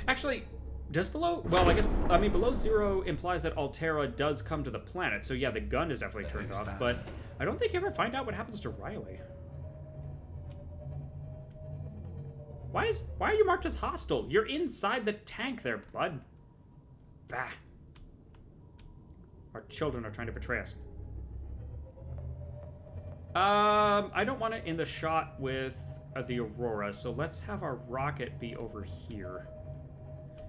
Actually, does below... Well, I mean, below 0 implies that Altera does come to the planet, so yeah, the gun is definitely turned off, but I don't think you ever find out what happens to Riley. Why are you marked as hostile? You're inside the tank there, bud. Bah. Our children are trying to betray us. I don't want it in the shot with the Aurora, so let's have our rocket be over here.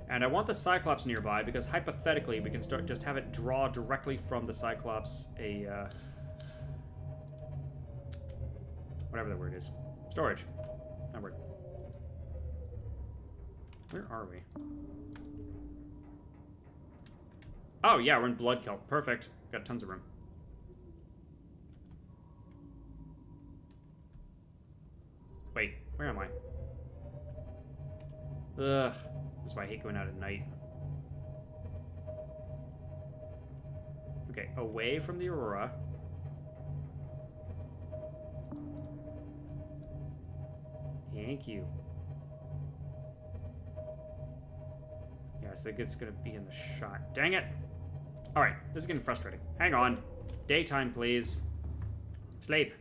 And I want the Cyclops nearby, because hypothetically we can start just have it draw directly from the Cyclops a, whatever the word is. Storage. That word. Where are we? Oh, yeah, we're in Blood Kelp. Perfect. Got tons of room. Wait, where am I? Ugh. This is why I hate going out at night. Okay, away from the Aurora. Thank you. Yes, I think it's gonna be in the shot. Dang it! Alright, this is getting frustrating. Hang on. Daytime, please. Sleep.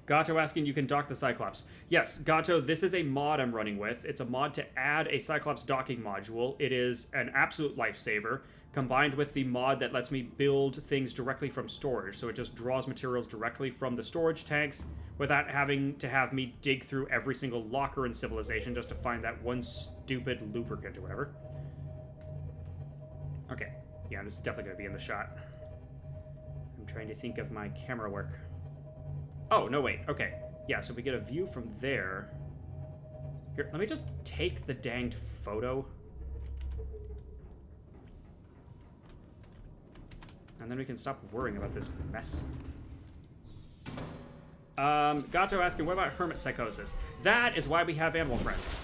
Gato asking, you can dock the Cyclops. Yes, Gato, this is a mod I'm running with. It's a mod to add a Cyclops docking module. It is an absolute lifesaver, combined with the mod that lets me build things directly from storage. So it just draws materials directly from the storage tanks without having to have me dig through every single locker in Civilization just to find that one stupid lubricant or whatever. Okay. Yeah, this is definitely going to be in the shot. I'm trying to think of my camera work. Oh, no, wait. Okay. Yeah, so we get a view from there. Here, let me just take the danged photo. And then we can stop worrying about this mess. Gato asking, what about hermit psychosis? That is why we have animal friends.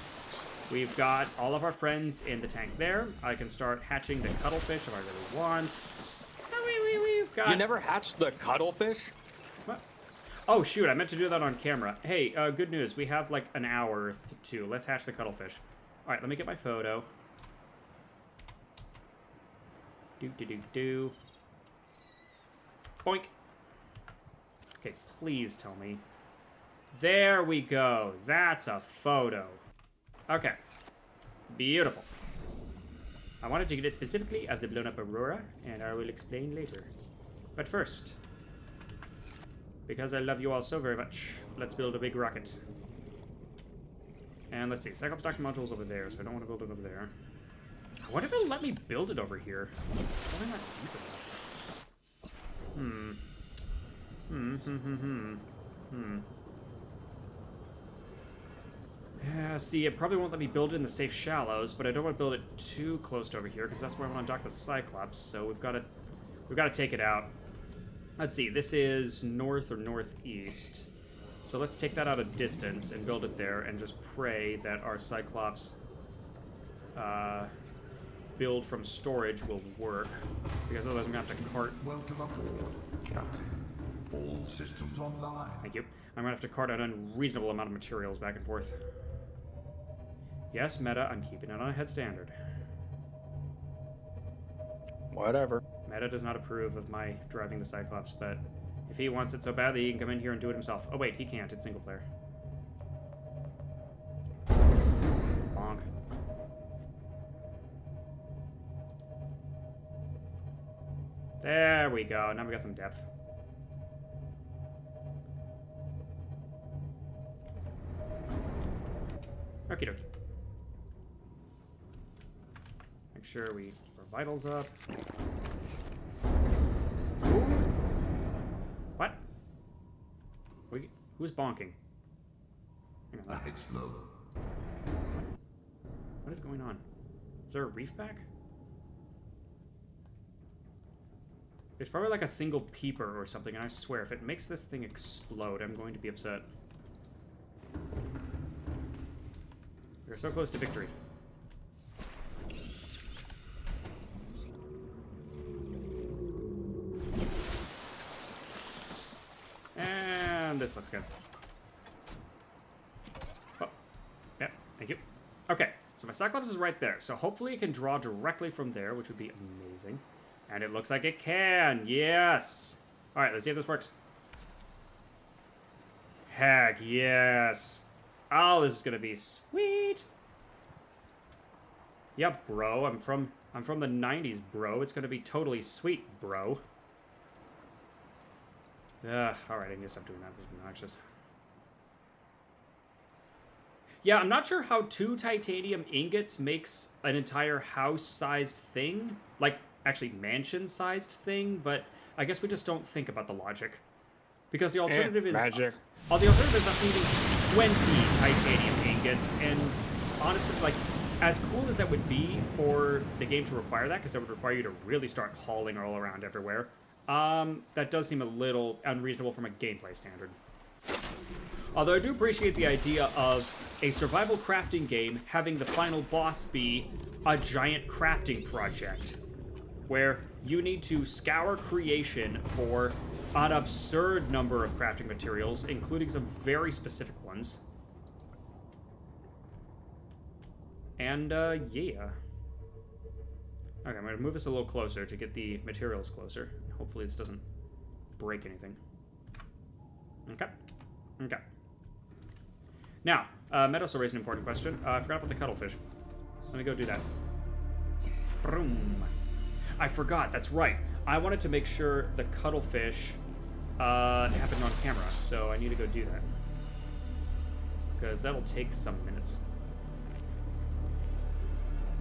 We've got all of our friends in the tank there. I can start hatching the cuttlefish if I really want. We've got... You never hatched the cuttlefish? What? Oh, shoot, I meant to do that on camera. Hey, good news. We have, like, an hour or two. Let's hatch the cuttlefish. All right, let me get my photo. Do. Boink. Okay, please tell me. There we go. That's a photo. Okay. Beautiful. I wanted to get it specifically of the blown up Aurora, and I will explain later. But first, because I love you all so very much, let's build a big rocket. And let's see, Cyclops docking module's over there, so I don't want to build it over there. I wonder if it'll let me build it over here. Probably not deep enough. Yeah, see, it probably won't let me build it in the safe shallows, but I don't want to build it too close to over here, because that's where I want to dock the Cyclops, so we've got to take it out. Let's see, this is north or northeast. So let's take that out a distance and build it there, and just pray that our Cyclops build from storage will work, because otherwise I'm going to have to cart... Welcome aboard, Captain. All systems online. Thank you. I'm going to have to cart an unreasonable amount of materials back and forth. Yes, Meta, I'm keeping it on a head standard. Whatever. Meta does not approve of my driving the Cyclops, but if he wants it so badly, he can come in here and do it himself. Oh wait, he can't. It's single player. Bonk. There we go. Now we got some depth. Okie dokie. Make sure we keep our vitals up. Ooh. What? Who's bonking? Hang on. Ahead slow. What is going on? Is there a reef back? It's probably like a single peeper or something, and I swear, if it makes this thing explode, I'm going to be upset. We're so close to victory. And this looks good. Oh, yeah, thank you. Okay, so my Cyclops is right there. So hopefully it can draw directly from there, which would be amazing. And it looks like it can. Yes. All right, let's see if this works. Heck yes. Oh, this is gonna be sweet. Yeah, bro. I'm from the 90s, bro. It's gonna be totally sweet, bro. All right, I can stop doing that. This is obnoxious. Yeah, I'm not sure how 2 titanium ingots makes an entire house-sized thing. Like, actually mansion-sized thing, but I guess we just don't think about the logic. Because the alternative is... Magic. Oh, the alternative is us needing 20 titanium ingots, and honestly, like, as cool as that would be for the game to require that, because that would require you to really start hauling all around everywhere, that does seem a little unreasonable from a gameplay standard. Although I do appreciate the idea of a survival crafting game having the final boss be a giant crafting project, where you need to scour creation for an absurd number of crafting materials, including some very specific ones. And, yeah. Okay, I'm gonna move this a little closer to get the materials closer. Hopefully this doesn't break anything. Okay. Okay. Now, Meadows will raise an important question. I forgot about the cuttlefish. Let me go do that. Boom. I forgot, that's right. I wanted to make sure the cuttlefish happened on camera, so I need to go do that. Because that'll take some minutes.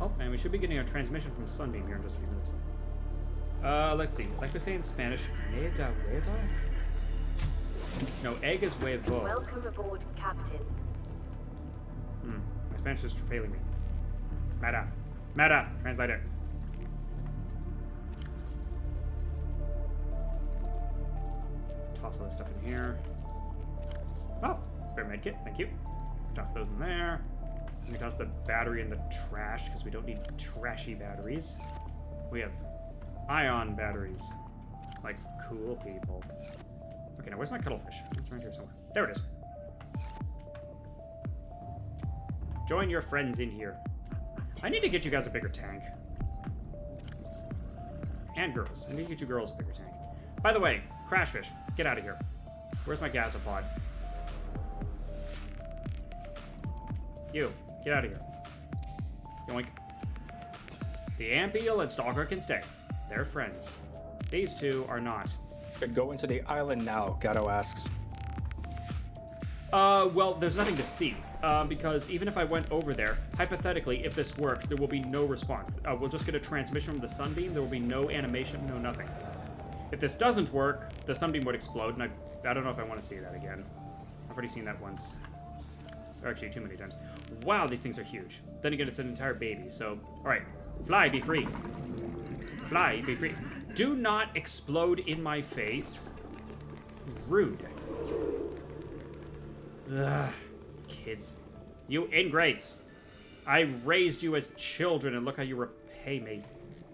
Oh, and we should be getting a transmission from Sunbeam here in just a few minutes. Let's see. Like we say in Spanish, ¿Meda hueva? No, egg is huevo. Welcome aboard, Captain. My Spanish is failing me. Meta. Meta! Translator. Toss all this stuff in here. Oh, spare medkit, thank you. Toss those in there. We toss the battery in the trash because we don't need trashy batteries. We have ion batteries, like cool people. Okay, now where's my cuttlefish? It's around here somewhere. There it is. Join your friends in here. I need to get you guys a bigger tank. And girls. I need to get you girls a bigger tank. By the way, Crashfish, get out of here. Where's my gasopod? You, get out of here. Yoink. The Ampiel and Stalker can stay. They're friends. These two are not. Go into the island now, Gato asks. Well, there's nothing to see. Because even if I went over there, hypothetically, if this works, there will be no response. We'll just get a transmission from the Sunbeam. There will be no animation, no nothing. If this doesn't work, the Sunbeam would explode, and I don't know if I want to see that again. I've already seen that once. Or actually, too many times. Wow, these things are huge. Then again, it's an entire baby, so... Alright, fly, be free. Fly, be free. Do not explode in my face. Rude. Ugh, kids. You ingrates. I raised you as children, and look how you repay me.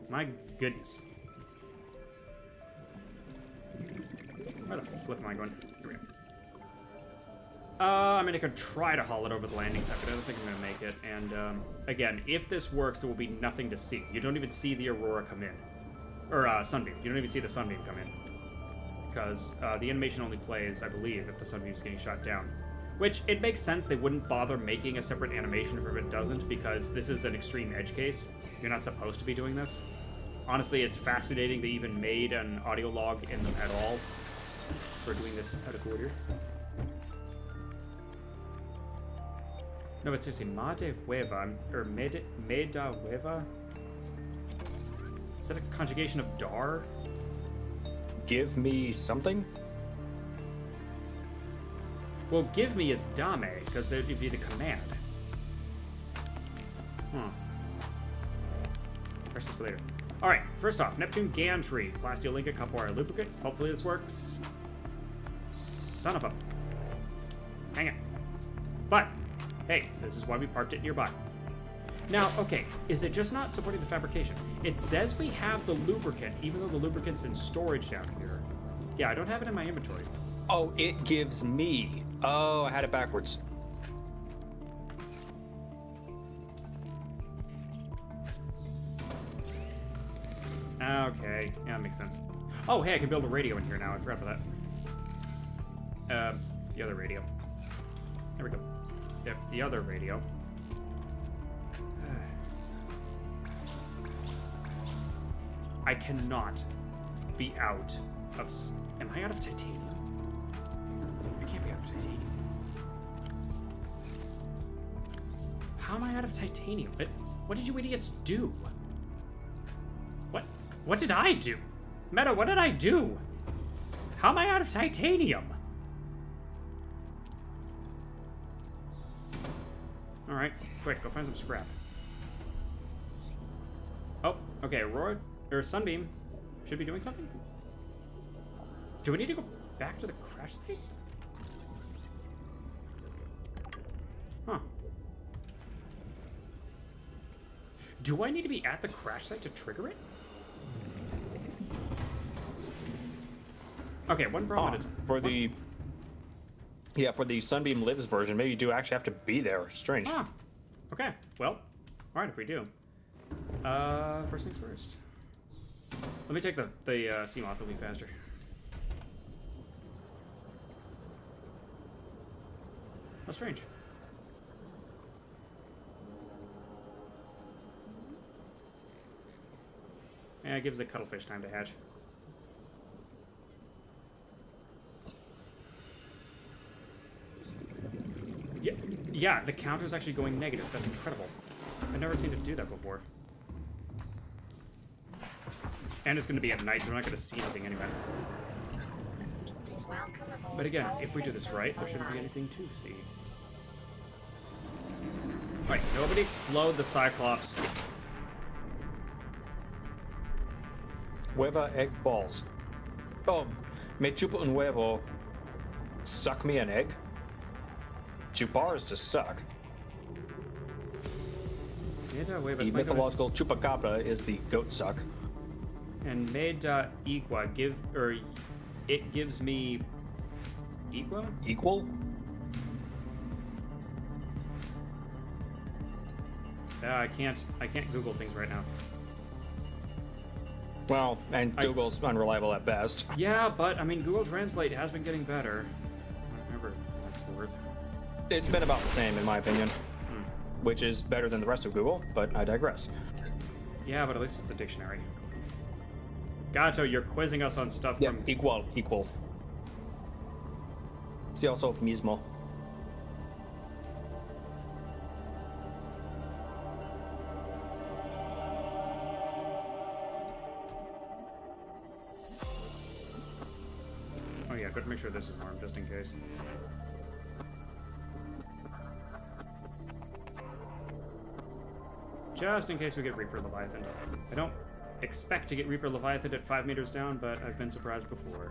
My goodness. Where the flip am I going? Here we go. I'm gonna try to haul it over the landing site, but I don't think I'm gonna make it. And, again, if this works, there will be nothing to see. You don't even see the Aurora come in. Or, Sunbeam. You don't even see the Sunbeam come in. Because, the animation only plays, I believe, if the Sunbeam is getting shot down. Which, it makes sense they wouldn't bother making a separate animation if it doesn't, because this is an extreme edge case. You're not supposed to be doing this. Honestly, it's fascinating they even made an audio log in them at all for doing this out of order. No, but seriously, Made Hueva, or Meda Hueva? Is that a conjugation of dar? Give me something? Well, give me is dame, because that would be the command. Questions for later. Alright, first off, Neptune Gantry, Plasteel Lincoln, Cup Wire Lubricant. Hopefully this works. Son of a... Hang it. But, hey, this is why we parked it nearby. Now, okay, is it just not supporting the fabrication? It says we have the lubricant, even though the lubricant's in storage down here. Yeah, I don't have it in my inventory. Oh, it gives me. Oh, I had it backwards. Okay, yeah, that makes sense. Oh, hey, I can build a radio in here now. I forgot about that. The other radio. There we go. Yep, the other radio. I cannot be out of... Am I out of titanium? I can't be out of titanium. How am I out of titanium? What did you idiots do? What did I do? Meta, what did I do? How am I out of titanium? Alright, quick, go find some scrap. Oh, okay, Aurora, or Sunbeam should be doing something? Do we need to go back to the crash site? Huh. Do I need to be at the crash site to trigger it? Okay, one problem at a time. For the Sunbeam Lives version, maybe you do actually have to be there. Strange. Ah, okay. Well, Alright, if we do. First things first. Let me take the sea moth, it'll be faster. How strange. Yeah, it gives the cuttlefish time to hatch. Yeah, the counter's actually going negative. That's incredible. I've never seen it do that before. And it's going to be at night, so we're not going to see anything anyway. But again, if we do this right, there shouldn't be anything to see. Alright, nobody explode the Cyclops. Hueva egg balls. Oh, me chupa un huevo. Suck me an egg? Chupar is to suck. The mythological chupacabra is the goat suck. And igua it gives me igua? Equal? I can't Google things right now. Well, and Google's unreliable at best. Yeah, but I mean Google Translate has been getting better. Whatever that's worth. It's been about the same in my opinion. Which is better than the rest of Google, but I digress. Yeah, but at least it's a dictionary. Gato, you're quizzing us on stuff Yeah, from... equal. Sí, also mismo. Oh yeah, better make sure this is armed just in case. Just in case we get Reaper Leviathan. I don't expect to get Reaper Leviathan at 5 meters down, but I've been surprised before.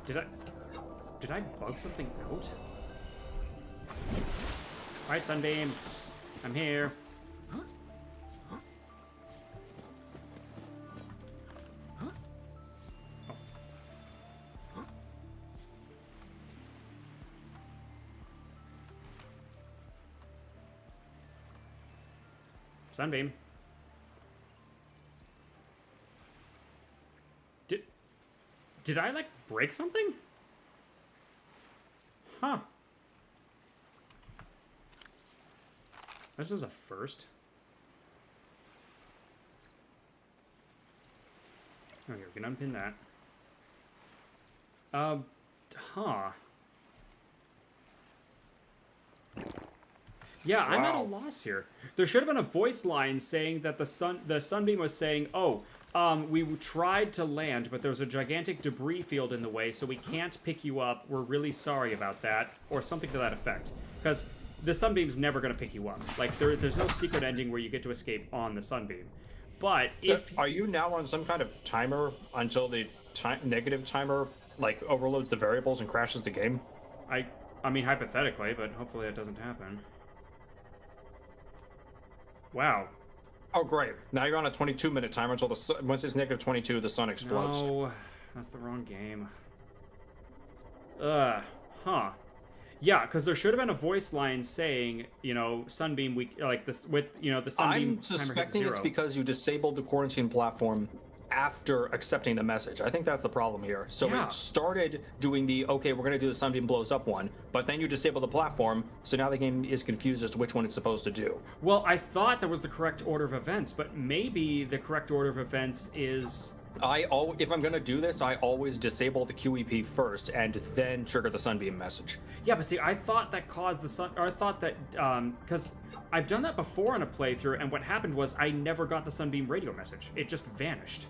Did I bug something out? Alright, Sunbeam. I'm here. Sunbeam. Did I, like, break something? Huh. This is a first. Oh, here, we can unpin that. Huh. Yeah, I'm at a loss here. There should have been a voice line saying that the Sunbeam was saying, oh, we tried to land, but there's a gigantic debris field in the way, so we can't pick you up. We're really sorry about that, or something to that effect. Because the Sunbeam's never going to pick you up. Like, there's no secret ending where you get to escape on the Sunbeam. But if... Are you now on some kind of timer until the negative timer, like, overloads the variables and crashes the game? I mean, hypothetically, but hopefully that doesn't happen. Wow. Oh, great. Now you're on a 22-minute timer until once it's negative 22, the sun explodes. No, that's the wrong game. Huh. Yeah, because there should have been a voice line saying, you know, Sunbeam, like this with, you know, the Sunbeam. I'm suspecting it's because you disabled the quarantine platform after accepting the message. I think that's the problem here. So yeah. It started doing the, okay, we're going to do the Sunbeam blows up one, but then you disable the platform, so now the game is confused as to which one it's supposed to do. Well, I thought that was the correct order of events, but maybe the correct order of events is... If I'm going to do this, I always disable the QEP first and then trigger the Sunbeam message. Yeah, but see, I thought that caused the I thought that, because I've done that before in a playthrough, and what happened was I never got the Sunbeam radio message. It just vanished.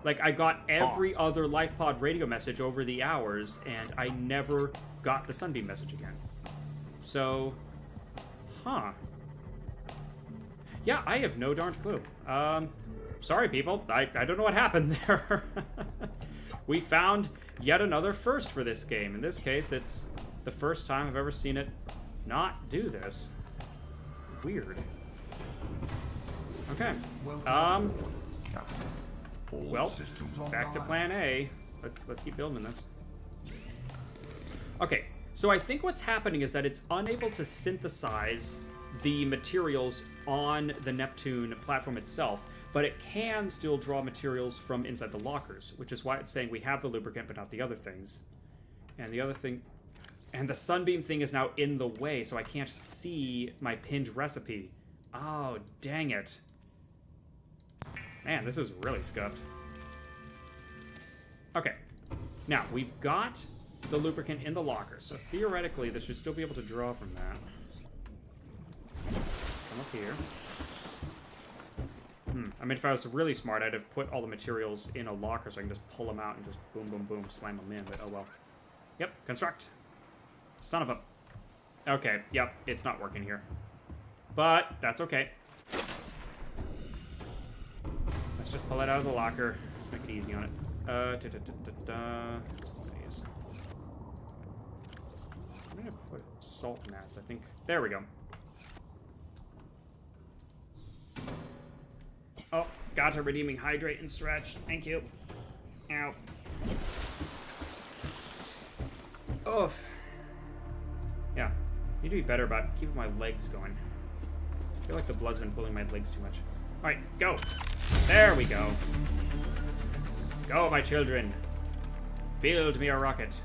Like, I got every other LifePod radio message over the hours, and I never got the Sunbeam message again. So, huh. Yeah, I have no darn clue. Sorry, people. I don't know what happened there. We found yet another first for this game. In this case, it's the first time I've ever seen it not do this. Weird. Okay. Well, back to plan A. Let's keep building this. Okay, so I think what's happening is that it's unable to synthesize the materials on the Neptune platform itself, but it can still draw materials from inside the lockers, which is why it's saying we have the lubricant but not the other things. And the other thing... And the sunbeam thing is now in the way, so I can't see my pinned recipe. Oh, dang it. Man, this is really scuffed. Okay. Now, we've got the lubricant in the locker, so theoretically this should still be able to draw from that. Come up here. I mean, if I was really smart, I'd have put all the materials in a locker so I can just pull them out and just boom, boom, boom, slam them in, but oh well. Yep, construct. Son of a... Okay, yep, it's not working here. But, that's okay. Let's just pull it out of the locker. Let's make it easy on it. That's one of these. I'm gonna put salt mats, I think. There we go. Oh, gotcha, redeeming hydrate and stretch. Thank you. Ow. Oh. Yeah, need to be better about keeping my legs going. I feel like the blood's been pulling my legs too much. Alright, go. There we go. Go, my children. Build me a rocket.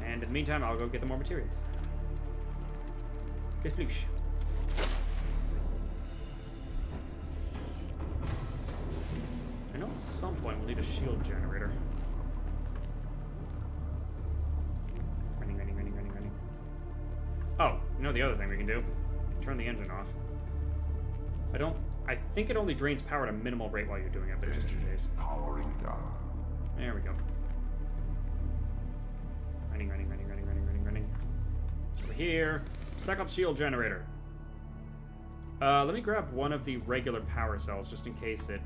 And in the meantime, I'll go get the more materials. Sploosh. I know at some point we'll need a shield generator. Running. Oh, you know the other thing we can do? Turn the engine off. I think it only drains power at a minimal rate while you're doing it, but just in case. Powering down. There we go. Running. Over here. Stack up shield generator. Let me grab one of the regular power cells, just in case it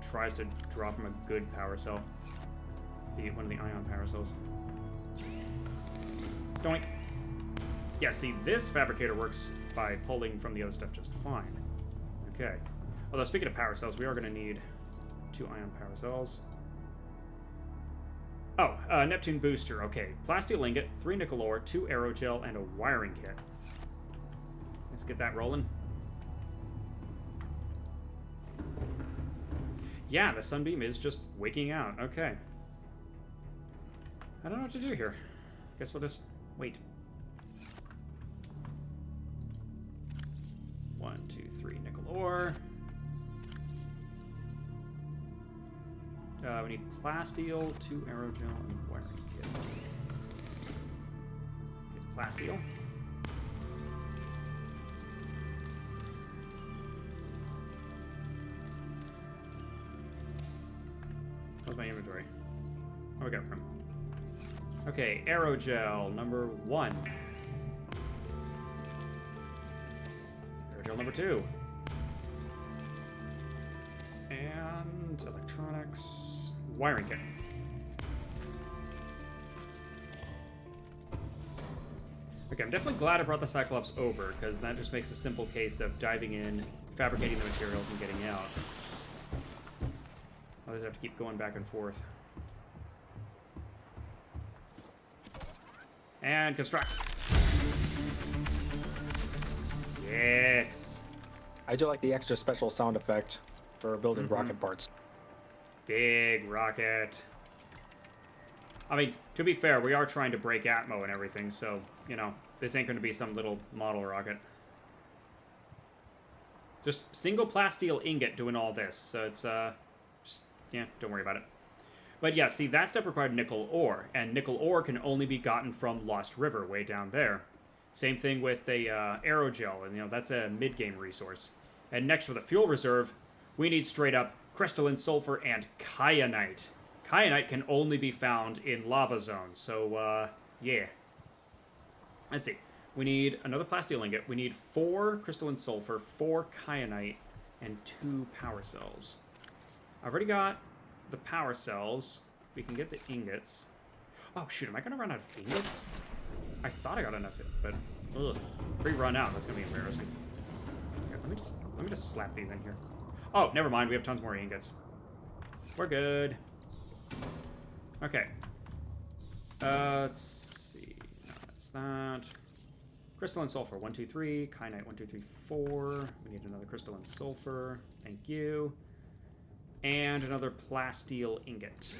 tries to draw from a good power cell. One of the ion power cells. Doink. Yeah, see, this fabricator works by pulling from the other stuff just fine. Okay. Although, speaking of power cells, we are going to need 2 ion power cells. Oh, Neptune booster. Okay. Plasteel ingot, 3 nickel ore, 2 aerogel, and a wiring kit. Let's get that rolling. Yeah, the sunbeam is just waking out. Okay. I don't know what to do here. Guess we'll just wait. 1, 2, 3 nickel ore. We need plasteel, 2 aerogel, and wiring kit. Get plasteel. Where's my inventory? Where we got it from? Okay, aerogel number 1. Aerogel number 2. And electronics. Wiring kit. Okay, I'm definitely glad I brought the Cyclops over, because that just makes a simple case of diving in, fabricating the materials, and getting out. I'll just have to keep going back and forth. And construct. Yes. I do like the extra special sound effect for building rocket parts. Big rocket. I mean, to be fair, we are trying to break Atmo and everything, so, you know, this ain't going to be some little model rocket. Just single plasteel ingot doing all this, so it's, just, yeah, don't worry about it. But yeah, see, that stuff required nickel ore, and nickel ore can only be gotten from Lost River, way down there. Same thing with the aerogel, and, you know, that's a mid-game resource. And next for the fuel reserve, we need straight-up crystalline sulfur and kyanite. Kyanite can only be found in lava zones, so, yeah. Let's see. We need another plasteel ingot. We need 4 crystalline sulfur, 4 kyanite, and 2 power cells. I've already got the power cells. We can get the ingots. Oh, shoot, am I going to run out of ingots? I thought I got enough, but, ugh. Pre-run out, that's going to be embarrassing. Okay, let me just slap these in here. Oh, never mind. We have tons more ingots. We're good. Okay. Let's see. No, that's that. Crystalline sulfur, 1, 2, 3. Kyanite, 1, 2, 3, 4. We need another crystalline sulfur. Thank you. And another plasteel ingot.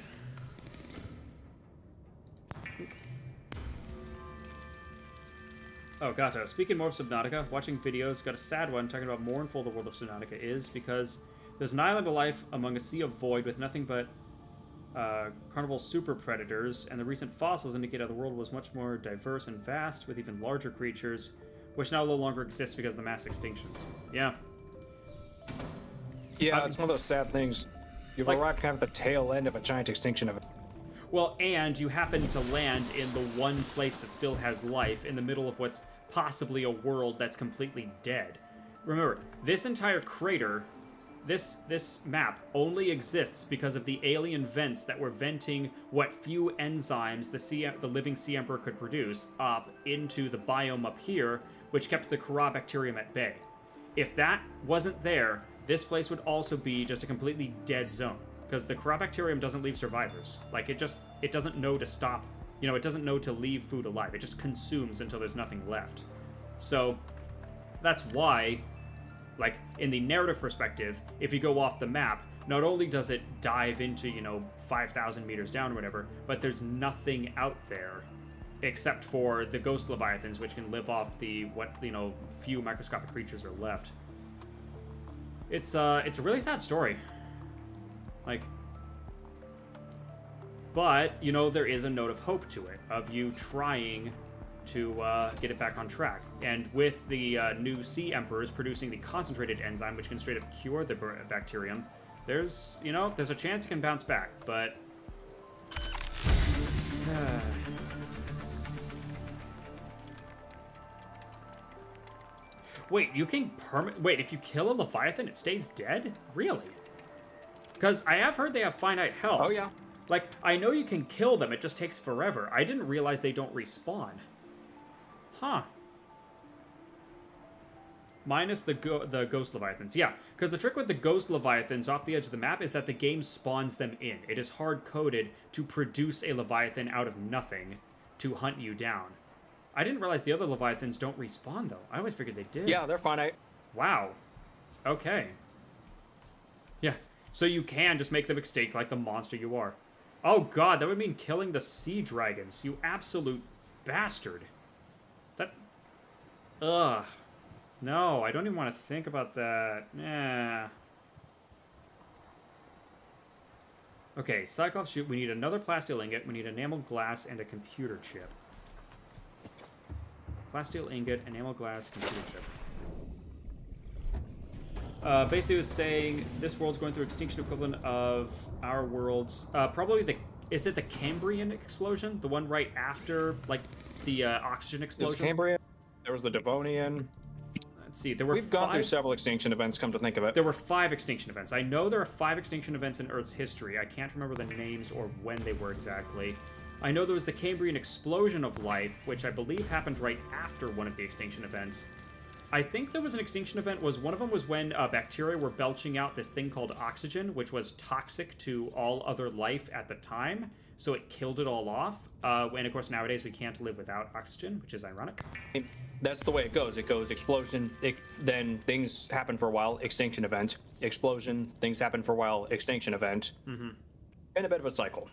Oh, Gato. Speaking more of Subnautica, watching videos, got a sad one talking about how mournful the world of Subnautica is because there's an island of life among a sea of void with nothing but carnival super predators, and the recent fossils indicate how the world was much more diverse and vast with even larger creatures, which now no longer exist because of the mass extinctions. Yeah. Yeah, it's one of those sad things. You've Like- arrived kind of at the tail end of a giant extinction event. Well, and you happen to land in the one place that still has life in the middle of what's possibly a world that's completely dead. Remember, this entire crater, this map only exists because of the alien vents that were venting what few enzymes the living sea emperor could produce up into the biome up here, which kept the Corabacterium at bay. If that wasn't there, this place would also be just a completely dead zone. Because the Corabacterium doesn't leave survivors. Like, it doesn't know to stop. You know, it doesn't know to leave food alive. It just consumes until there's nothing left. So, that's why, like, in the narrative perspective, if you go off the map, not only does it dive into, 5,000 meters down or whatever, but there's nothing out there except for the ghost leviathans, which can live off the, few microscopic creatures are left. It's a really sad story. Like, but, there is a note of hope to it, of you trying to get it back on track. And with the new sea emperors producing the concentrated enzyme, which can straight up cure the bacterium, there's a chance it can bounce back, but... Wait, you can Wait, if you kill a Leviathan, it stays dead? Really? Because I have heard they have finite health. Oh, yeah. Like, I know you can kill them, it just takes forever. I didn't realize they don't respawn. Huh. Minus the ghost leviathans. Yeah, because the trick with the ghost leviathans off the edge of the map is that the game spawns them in. It is hard-coded to produce a leviathan out of nothing to hunt you down. I didn't realize the other leviathans don't respawn, though. I always figured they did. Yeah, they're finite. Wow. Okay. Yeah. So you can just make them extinct like the monster you are. Oh god, that would mean killing the sea dragons. You absolute bastard. That... Ugh. No, I don't even want to think about that. Okay, Cyclops shoot. We need another plasteel ingot. We need enamel glass and a computer chip. Plasteel ingot, enamel glass, computer chip. Basically it was saying this world's going through extinction equivalent of our world's probably is it the Cambrian explosion, the one right after like the oxygen explosion? There's Cambrian, there was the Devonian. Let's see, there were We've gone through several extinction events, come to think of it. There were 5 extinction events. I know there are 5 extinction events in Earth's history. I can't remember the names or when they were exactly. I know there was the Cambrian explosion of life, which I believe happened right after one of the extinction events. I think there was an extinction event. One of them was when bacteria were belching out this thing called oxygen, which was toxic to all other life at the time, so it killed it all off. And of course nowadays we can't live without oxygen, which is ironic. That's the way it goes. It goes explosion, then things happen for a while, extinction event, explosion, things happen for a while, extinction event, and a bit of a cycle.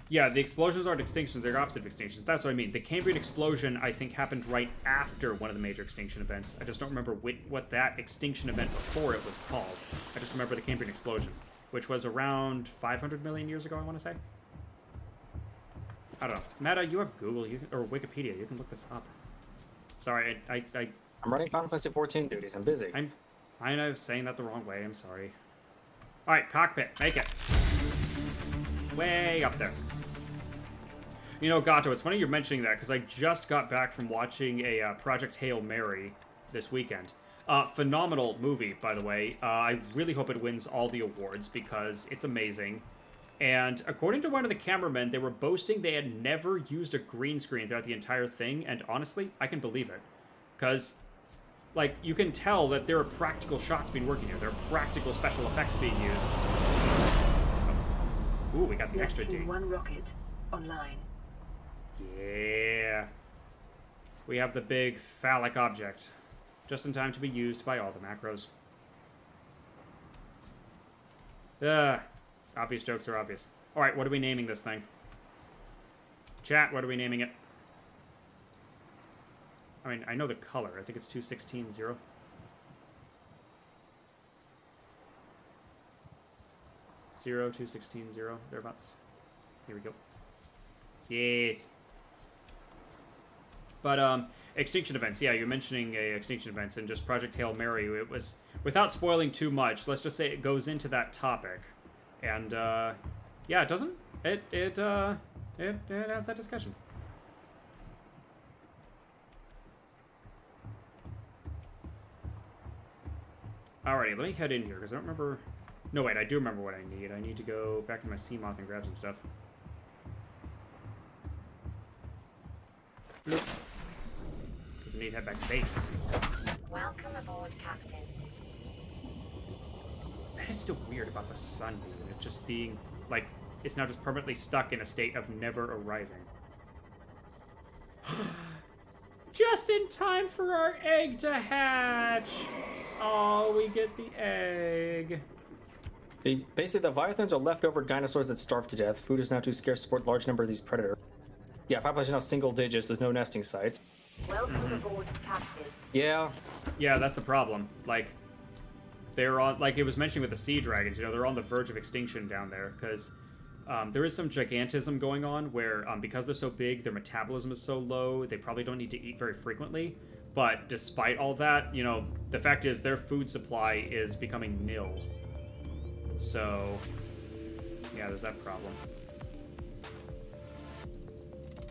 Yeah, the explosions aren't extinctions, they're opposite of extinctions. That's what I mean. The Cambrian explosion, I think, happened right after one of the major extinction events. I just don't remember what that extinction event before it was called. I just remember the Cambrian explosion, which was around 500 million years ago, I want to say. I don't know. Meta, you have Google or Wikipedia. You can look this up. Sorry, I'm running Final Fantasy 14 duties. I'm busy. I know I'm saying that the wrong way. I'm sorry. All right, cockpit. Make it. Way up there. Gato, it's funny you're mentioning that, because I just got back from watching a Project Hail Mary this weekend. Phenomenal movie, by the way. I really hope it wins all the awards, because it's amazing. And according to one of the cameramen, they were boasting they had never used a green screen throughout the entire thing, and honestly, I can believe it. Because, like, you can tell that there are practical shots being working here. There are practical special effects being used. Ooh, we got the extra D. Neptune 1 rocket online. Yeah. We have the big phallic object. Just in time to be used by all the macros. Obvious jokes are obvious. Alright, what are we naming this thing? Chat, what are we naming it? I mean, I know the color. I think it's 2160. 2160, thereabouts. Here we go. Yes. But, extinction events. Yeah, you're mentioning extinction events and just Project Hail Mary. It was, without spoiling too much, let's just say it goes into that topic. And, yeah, it doesn't. It has that discussion. Alrighty, let me head in here, because I don't remember... No, wait, I do remember what I need. I need to go back to my Seamoth and grab some stuff. Nope. Because I need to head back to base. Welcome aboard, Captain. That is still weird about the sun, dude. It just being, like, it's now just permanently stuck in a state of never arriving. Just in time for our egg to hatch! Oh, we get the egg. Basically, the Leviathans are leftover dinosaurs that starved to death. Food is now too scarce to support a large number of these predators. Yeah, population now single digits with no nesting sites. Welcome aboard, Captain. Yeah. Yeah, that's the problem. Like, they're on, like it was mentioned with the sea dragons, you know, they're on the verge of extinction down there, because there is some gigantism going on where, because they're so big, their metabolism is so low, they probably don't need to eat very frequently. But despite all that, you know, the fact is their food supply is becoming nil. So, yeah, there's that problem.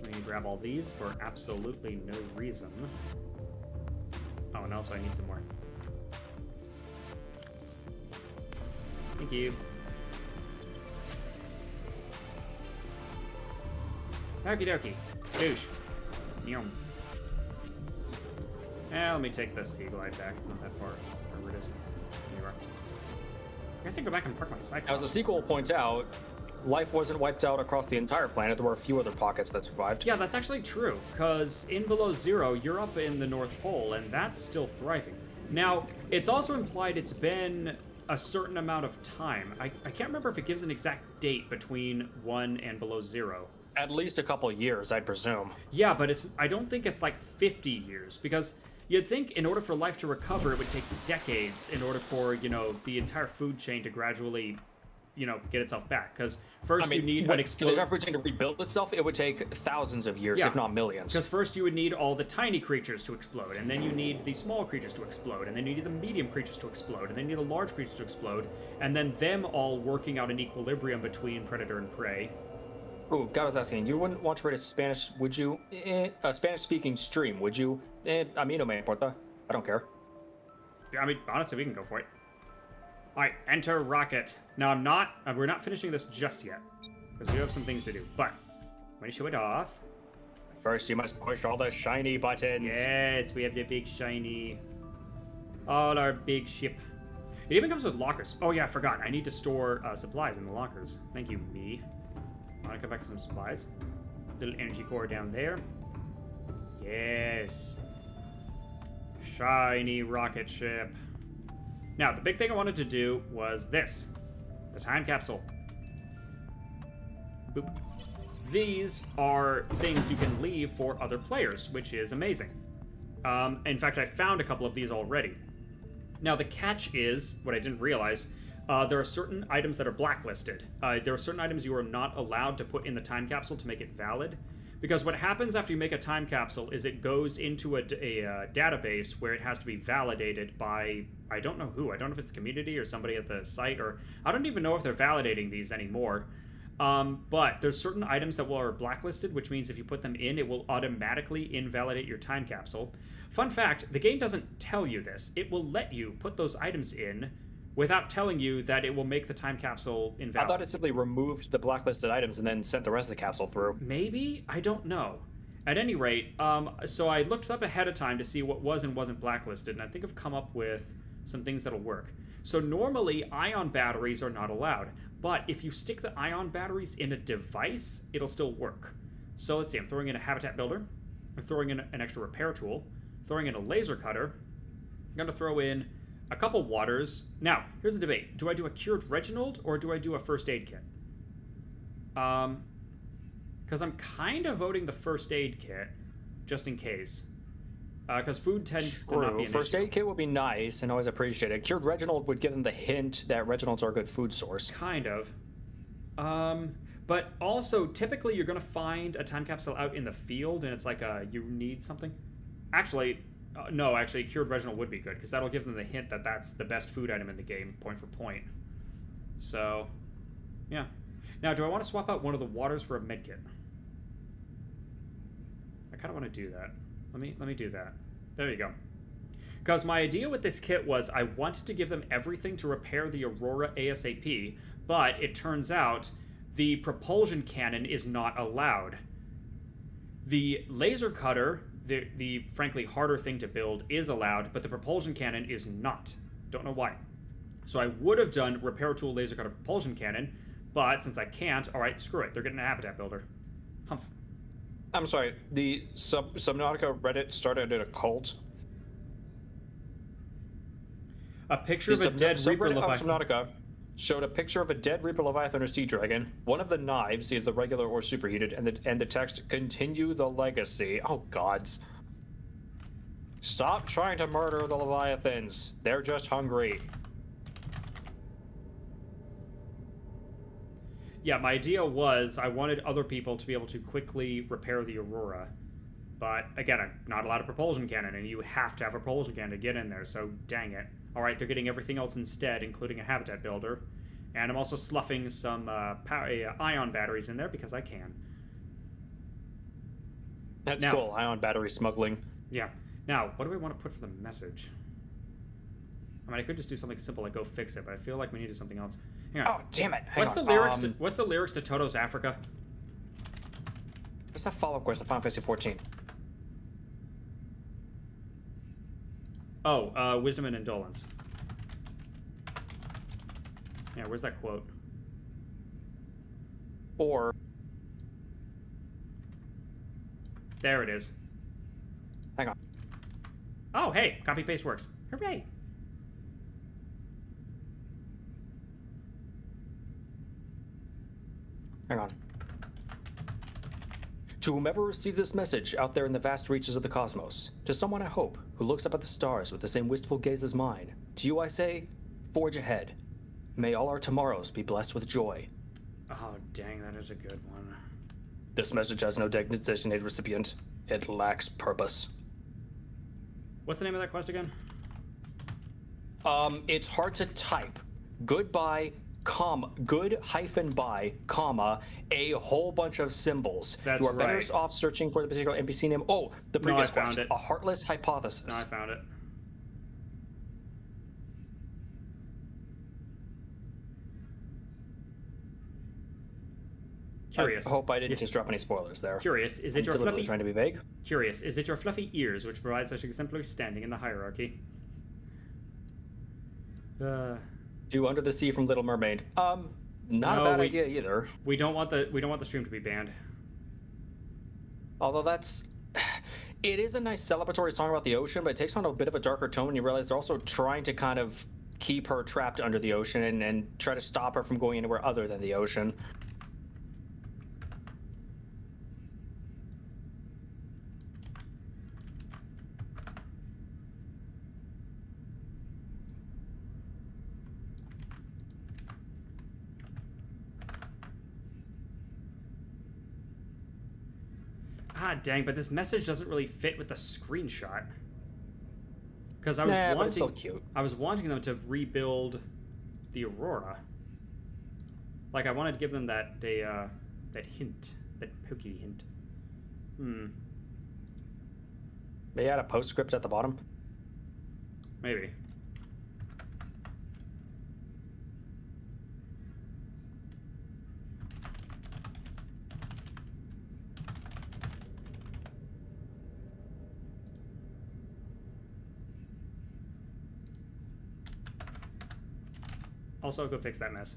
Let me grab all these for absolutely no reason. Oh, and also I need some more. Thank you. Okie dokie. Douche. Yum. Let me take the Sea Glide back. It's not that far. Wherever it is. Anywhere. I guess I can go back and park my Cyclops. As the sequel points out, life wasn't wiped out across the entire planet. There were a few other pockets that survived. Yeah, that's actually true, because in Below Zero, you're up in the North Pole, and that's still thriving. Now, it's also implied it's been a certain amount of time. I can't remember if it gives an exact date between 1 and Below Zero. At least a couple of years, I'd presume. Yeah, but I don't think it's like 50 years, because you'd think in order for life to recover, it would take decades in order for, you know, the entire food chain to gradually, you know, get itself back. Because first you need an for the explosive... entire food chain to rebuild itself, it would take thousands of years, Yeah. if not millions. Because first you would need all the tiny creatures to explode, and then you need the small creatures to explode, and then you need the medium creatures to explode, and then you need the large creatures to explode, and then them all working out an equilibrium between predator and prey. Ooh, God was asking, you wouldn't want to read a Spanish, would you? A Spanish-speaking stream, would you? A mí no me importa. I don't care. Yeah, I mean, honestly, we can go for it. Alright, enter rocket. Now, we're not finishing this just yet, because we have some things to do, but I'm going to show it off. First, you must push all the shiny buttons. Yes, we have the big shiny, all our big ship. It even comes with lockers. Oh yeah, I forgot. I need to store supplies in the lockers. Thank you, me. I want to come back to some supplies. Little energy core down there. Yes. Shiny rocket ship. Now, the big thing I wanted to do was this. The time capsule. Boop. These are things you can leave for other players, which is amazing. In fact, I found a couple of these already. Now, the catch is, what I didn't realize, there are certain items that are blacklisted. There are certain items you are not allowed to put in the time capsule to make it valid. Because what happens after you make a time capsule is it goes into a database where it has to be validated by, I don't know who. I don't know if it's the community or somebody at the site, or I don't even know if they're validating these anymore. But there's certain items that are blacklisted, which means if you put them in, it will automatically invalidate your time capsule. Fun fact, the game doesn't tell you this. It will let you put those items in without telling you that it will make the time capsule invalid. I thought it simply removed the blacklisted items and then sent the rest of the capsule through. Maybe? I don't know. At any rate, so I looked up ahead of time to see what was and wasn't blacklisted, and I think I've come up with some things that'll work. So normally, ion batteries are not allowed, but if you stick the ion batteries in a device, it'll still work. So let's see, I'm throwing in a habitat builder, I'm throwing in an extra repair tool, throwing in a laser cutter, I'm going to throw in a couple waters. Now, here's the debate. Do I do a cured Reginald or do I do a first aid kit? Because I'm kind of voting the first aid kit, just in case. Because food tends to not be an First issue. aid kit would be nice and always appreciated. Cured Reginald would give them the hint that Reginalds are a good food source. Kind of. But also, typically you're going to find a time capsule out in the field, and it's like you need something. Actually, no, actually, Cured Reginald would be good, because that'll give them the hint that that's the best food item in the game, point for point. So, yeah. Now, do I want to swap out one of the waters for a medkit? I kind of want to do that. Let me do that. There you go. Because my idea with this kit was I wanted to give them everything to repair the Aurora ASAP, but it turns out the propulsion cannon is not allowed. The laser cutter, the frankly harder thing to build, is allowed, but the propulsion cannon is not. Don't know why. So I would have done repair tool, laser cutter, propulsion cannon, but since I can't, alright, screw it. They're getting a habitat builder. Humph. I'm sorry, the Subnautica Reddit started a cult. A picture of a dead Reaper Leviathan. Subnautica showed a picture of a dead Reaper Leviathan or Sea Dragon, one of the knives, either regular or superheated, and the text, "Continue the legacy." Oh, gods. Stop trying to murder the Leviathans. They're just hungry. Yeah, my idea was I wanted other people to be able to quickly repair the Aurora. But, again, I'm not allowed a propulsion cannon, and you have to have a propulsion cannon to get in there, so dang it. Alright, they're getting everything else instead, including a habitat builder. And I'm also sloughing some ion batteries in there, because I can. That's cool, ion battery smuggling. Yeah. Now, what do we want to put for the message? I mean, I could just do something simple like go fix it, but I feel like we need to do something else. Hang on. Oh, damn it. What's the lyrics to Toto's Africa? What's that follow-up quest in Final Fantasy 14? Oh, wisdom and indolence. Yeah, where's that quote? Or... There it is. Hang on. Oh, hey, copy-paste works. Hooray! Hang on. To whomever received this message out there in the vast reaches of the cosmos, to someone I hope who looks up at the stars with the same wistful gaze as mine, to you I say, forge ahead. May all our tomorrows be blessed with joy. Oh, dang, that is a good one. This message has no designated recipient. It lacks purpose. What's the name of that quest again? It's hard to type. Goodbye, good hyphen by, comma, a whole bunch of symbols. That's you are right. better off searching for the particular NPC name. Oh, the previous I found quest. it. A heartless hypothesis. No, I found it. Curious. I hope I didn't just drop any spoilers there. Curious, is it I'm your deliberately fluffy... trying to be vague. Curious, is it your fluffy ears which provide such exemplary standing in the hierarchy? Do Under the Sea from Little Mermaid. Not a bad idea either. We don't want the stream to be banned. Although it is a nice celebratory song about the ocean, but it takes on a bit of a darker tone when you realize they're also trying to kind of keep her trapped under the ocean and try to stop her from going anywhere other than the ocean. Ah, dang, but this message doesn't really fit with the screenshot. Because I was but it's so cute. I was wanting them to rebuild the Aurora. Like I wanted to give them that hint, that pokey hint. May I add a postscript at the bottom? Maybe. Also, go fix that mess.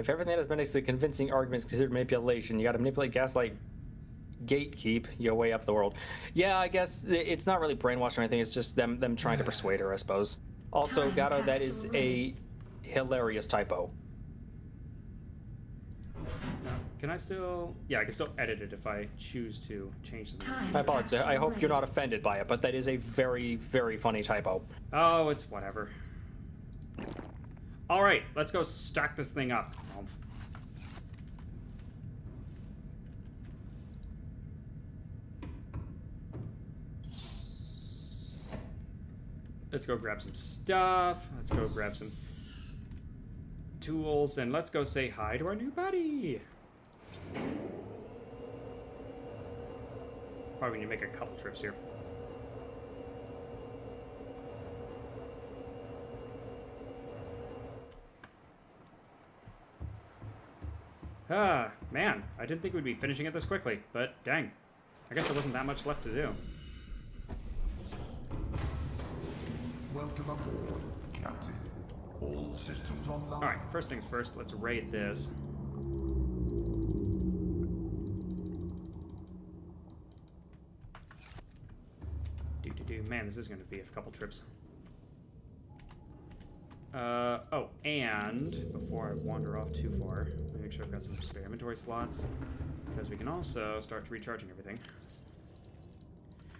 If everything that has been a convincing argument is considered manipulation, you got to manipulate, gaslight, gatekeep your way up the world. Yeah, I guess it's not really brainwash or anything. It's just them trying to persuade her, I suppose. Also, Gato, that is a hilarious typo. Can I still... Yeah, I can still edit it if I choose to change something. I apologize. I hope you're not offended by it, but that is a very, very funny typo. Oh, it's whatever. All right, let's go stack this thing up. Let's go grab some stuff. Let's go grab some tools, and let's go say hi to our new buddy. Probably need to make a couple trips here. Ah, man, I didn't think we'd be finishing it this quickly, but dang. I guess there wasn't that much left to do. Welcome aboard, Captain. All systems online. Alright, first things first, let's raid this. Man, this is going to be a couple trips. Oh, and before I wander off too far, let me make sure I've got some spare inventory slots, because we can also start recharging everything.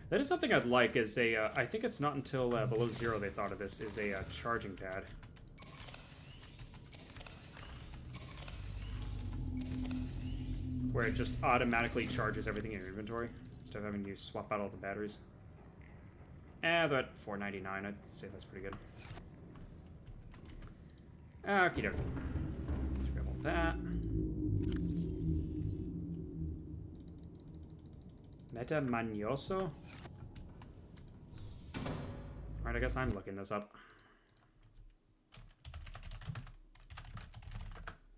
That is something I'd like, is a, I think it's not until below 0 they thought of this, is a charging pad. Where it just automatically charges everything in your inventory, instead of having you swap out all the batteries. They're at $4.99. I'd say that's pretty good. Okie dokie. Let's grab all that. Meta Magnoso? Alright, I guess I'm looking this up.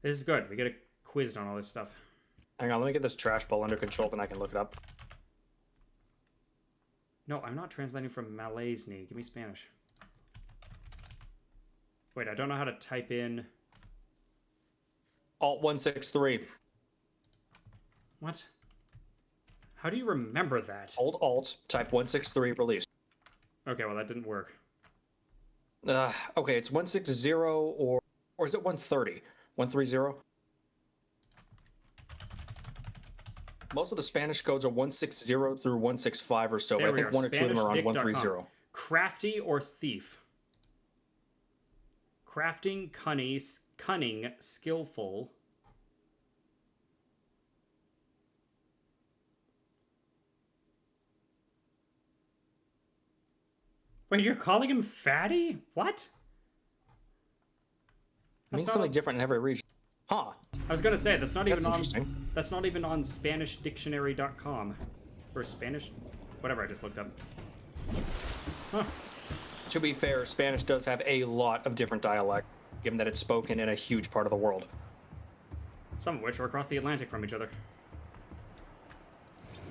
This is good. We get a quiz on all this stuff. Hang on, let me get this trash ball under control, then I can look it up. No, I'm not translating from Malaysni. Give me Spanish. Wait, I don't know how to type in... Alt 163. What? How do you remember that? Hold Alt, type 163, release. Okay, well that didn't work. Okay, it's 160 or is it 130? 130? Most of the Spanish codes are 160 through 165 or so, but I think one or two of them are on 130. Crafty or thief? Crafting, cunning, skillful. Wait, you're calling him fatty? What? It means something different in every region. Huh. I was gonna say that's not even on. Interesting. That's not even on SpanishDictionary.com or Spanish, whatever I just looked up. Huh. To be fair, Spanish does have a lot of different dialect, given that it's spoken in a huge part of the world. Some of which are across the Atlantic from each other.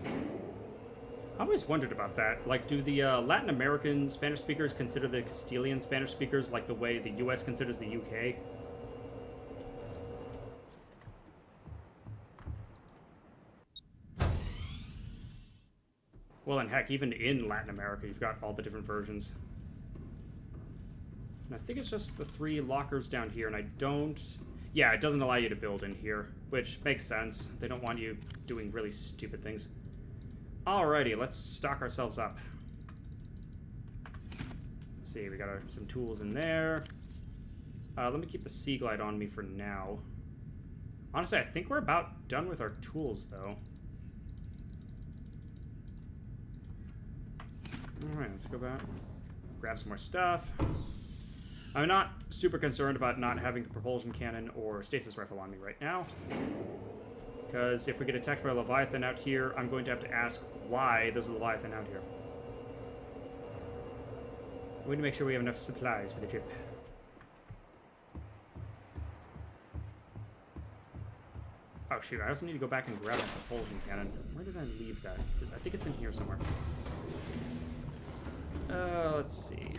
I always wondered about that. Like, do the Latin American Spanish speakers consider the Castilian Spanish speakers like the way the US considers the UK? Well, and heck, even in Latin America, you've got all the different versions. And I think it's just the 3 lockers down here, and I don't... Yeah, it doesn't allow you to build in here, which makes sense. They don't want you doing really stupid things. Alrighty, let's stock ourselves up. Let's see, we got some tools in there. Let me keep the Sea Glide on me for now. Honestly, I think we're about done with our tools, though. Alright, let's go back. Grab some more stuff. I'm not super concerned about not having the propulsion cannon or stasis rifle on me right now. Because if we get attacked by a Leviathan out here, I'm going to have to ask why there's a Leviathan out here. We need to make sure we have enough supplies for the trip. Oh shoot, I also need to go back and grab a propulsion cannon. Where did I leave that? I think it's in here somewhere. Let's see.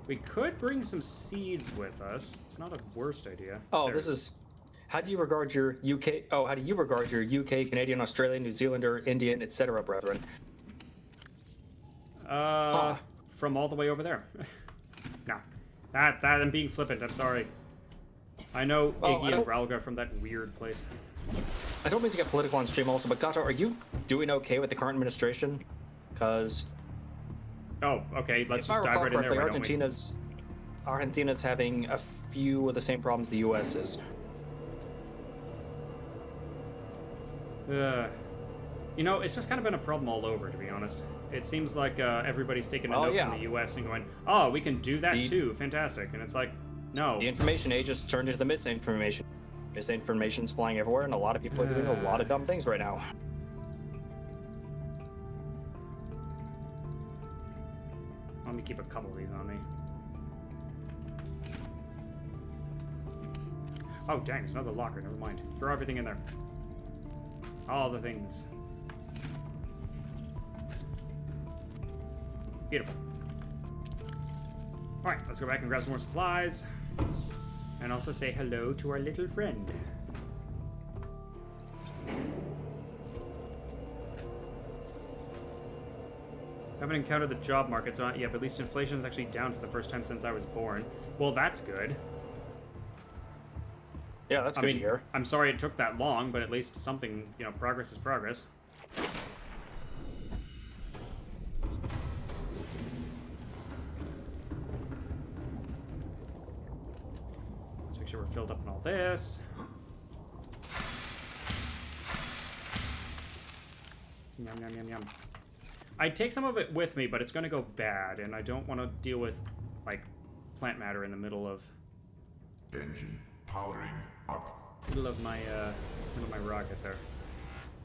We could bring some seeds with us. It's not a worst idea. Oh, There. this is. How do you regard your UK? Oh, how do you regard your UK, Canadian, Australian, New Zealander, Indian, etc., brethren? From all the way over there. No. That I'm being flippant, I'm sorry. I know Iggy and Ralga from that weird place. I don't mean to get political on stream also, but Gato, are you doing okay with the current administration? Because Oh, okay, let's if I just dive recall right in there, correctly, why don't we? Argentina's having a few of the same problems the US is. You know, it's just kind of been a problem all over, to be honest. It seems like everybody's taking a note from the US and going, oh, we can do that too, fantastic. And it's like, no. The information age has turned into the misinformation. Misinformation's flying everywhere, and a lot of people are doing a lot of dumb things right now. Let me keep a couple of these on me. Oh, dang, there's another locker, never mind. Throw everything in there. All the things. Beautiful. Alright, let's go back and grab some more supplies. And also say hello to our little friend. Haven't encountered the job market yet, but at least inflation is actually down for the first time since I was born. Well, that's good. Yeah, that's good to hear. I'm sorry it took that long, but at least something, you know, progress is progress. Let's make sure we're filled up on all this. Yum, yum, yum, yum. I'd take some of it with me, but it's going to go bad, and I don't want to deal with, like, plant matter in the middle of... Engine powering up. middle of my rocket there.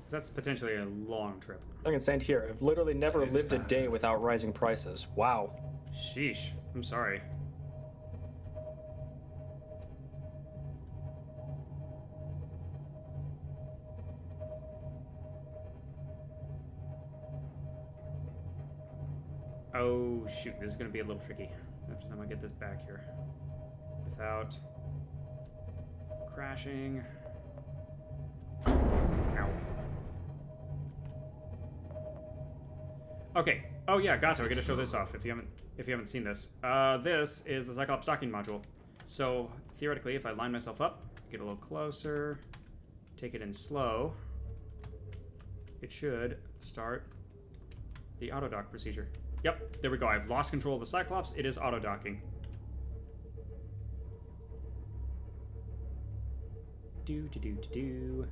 'Cause that's potentially a long trip. I can stand here. I've literally never lived a day without rising prices. Wow. Sheesh. I'm sorry. Oh, shoot. This is going to be a little tricky. After time I get this back here. Without crashing. Ow. Okay. Oh yeah, gotcha. I gotta show this off if you haven't seen this. This is the Cyclops docking module. So theoretically, if I line myself up, get a little closer, take it in slow, it should start the auto dock procedure. Yep, there we go. I've lost control of the Cyclops. It is auto docking. Do.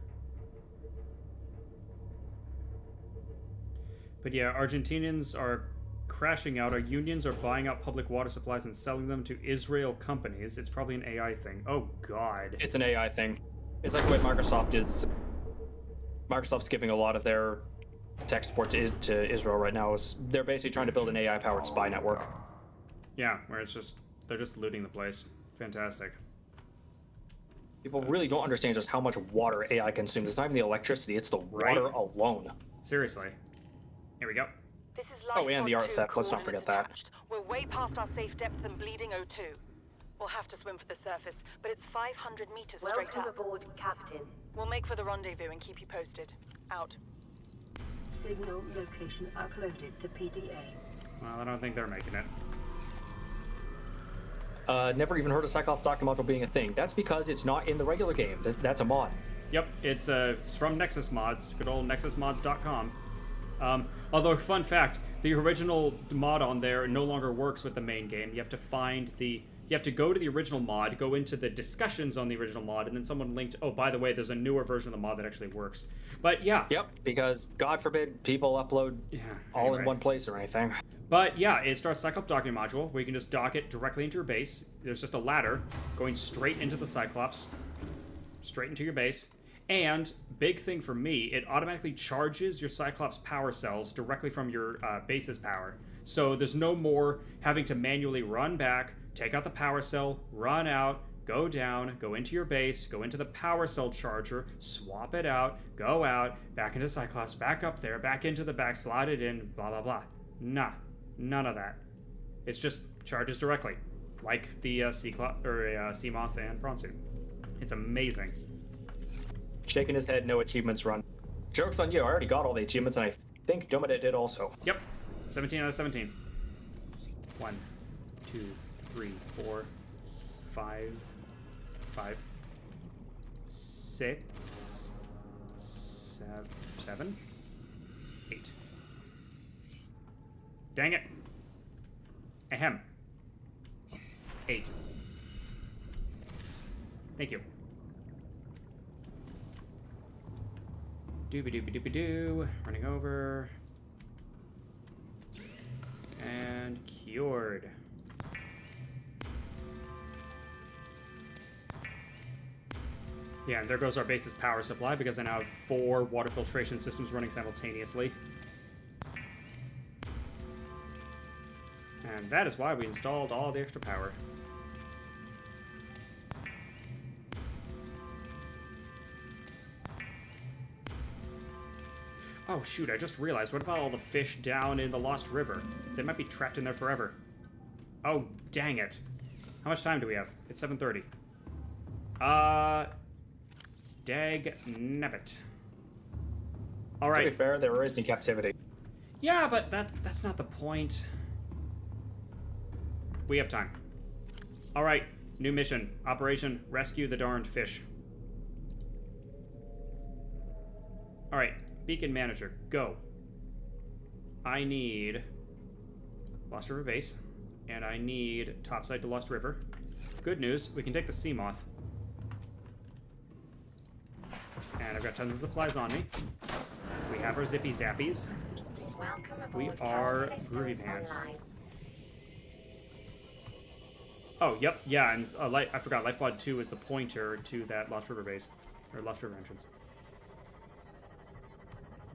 But yeah, Argentinians are crashing out. Our unions are buying out public water supplies and selling them to Israel companies. It's probably an AI thing. Oh, God. It's an AI thing. It's like the way Microsoft is. Microsoft's giving a lot of their tech support to Israel right now. They're basically trying to build an AI-powered spy network. Yeah, where it's just, they're just looting the place. Fantastic. People really don't understand just how much water AI consumes. It's not even the electricity, it's the water alone. Seriously. Here we go. This is Oh, and the Lifepod art 2 theft. Let's not forget that. attached. We're way past our safe depth and bleeding O2. We'll have to swim for the surface, but it's 500 meters straight Welcome up. aboard, Captain. We'll make for the rendezvous and keep you posted. Out. Signal location uploaded to PDA. Well, I don't think they're making it. Never even heard of Cyclops docking module being a thing. That's because it's not in the regular game. That's a mod. Yep, it's from Nexus Mods, good old nexusmods.com. Although, fun fact, the original mod on there no longer works with the main game. You have to go to the original mod, go into the discussions on the original mod, and then someone linked, oh, by the way, there's a newer version of the mod that actually works. But yeah. Yep, because God forbid people upload all in one place or anything. But yeah, it starts Cyclops docking module, where you can just dock it directly into your base. There's just a ladder going straight into the Cyclops, straight into your base. And, big thing for me, it automatically charges your Cyclops power cells directly from your base's power. So there's no more having to manually run back, take out the power cell, run out, go down, go into your base, go into the power cell charger, swap it out, go out, back into Cyclops, back up there, back into the back, slide it in, blah, blah, blah. Nah, none of that. It's just charges directly, like the sea moth and prawn suit. It's amazing. Shaking his head, no achievements run. Joke's on you, I already got all the achievements, and I think Domida did also. Yep, 17 out of 17. 1, 2, 3, 4, 5, 6, 7, 8. Dang it. Ahem. 8. Thank you. Doobie-doobie-doobie-doo. Running over. And cured. Yeah, and there goes our base's power supply because I now have 4 water filtration systems running simultaneously. And that is why we installed all the extra power. Oh shoot, I just realized, what about all the fish down in the Lost River? They might be trapped in there forever. Oh, dang it. How much time do we have? It's 7:30. Dag nabbit. Alright. To be fair, they were raised in captivity. Yeah, but that's not the point. We have time. Alright, new mission. Operation Rescue the Darned Fish. Alright, Beacon Manager, go. I need Lost River Base, and I need topside to Lost River. Good news, we can take the sea moth. And I've got tons of supplies on me. We have our zippy zappies. Welcome aboard. We Power are systems groovy pants. online. Oh, yep, yeah, and I forgot, Lifepod 2 is the pointer to that Lost River base. Or Lost River entrance.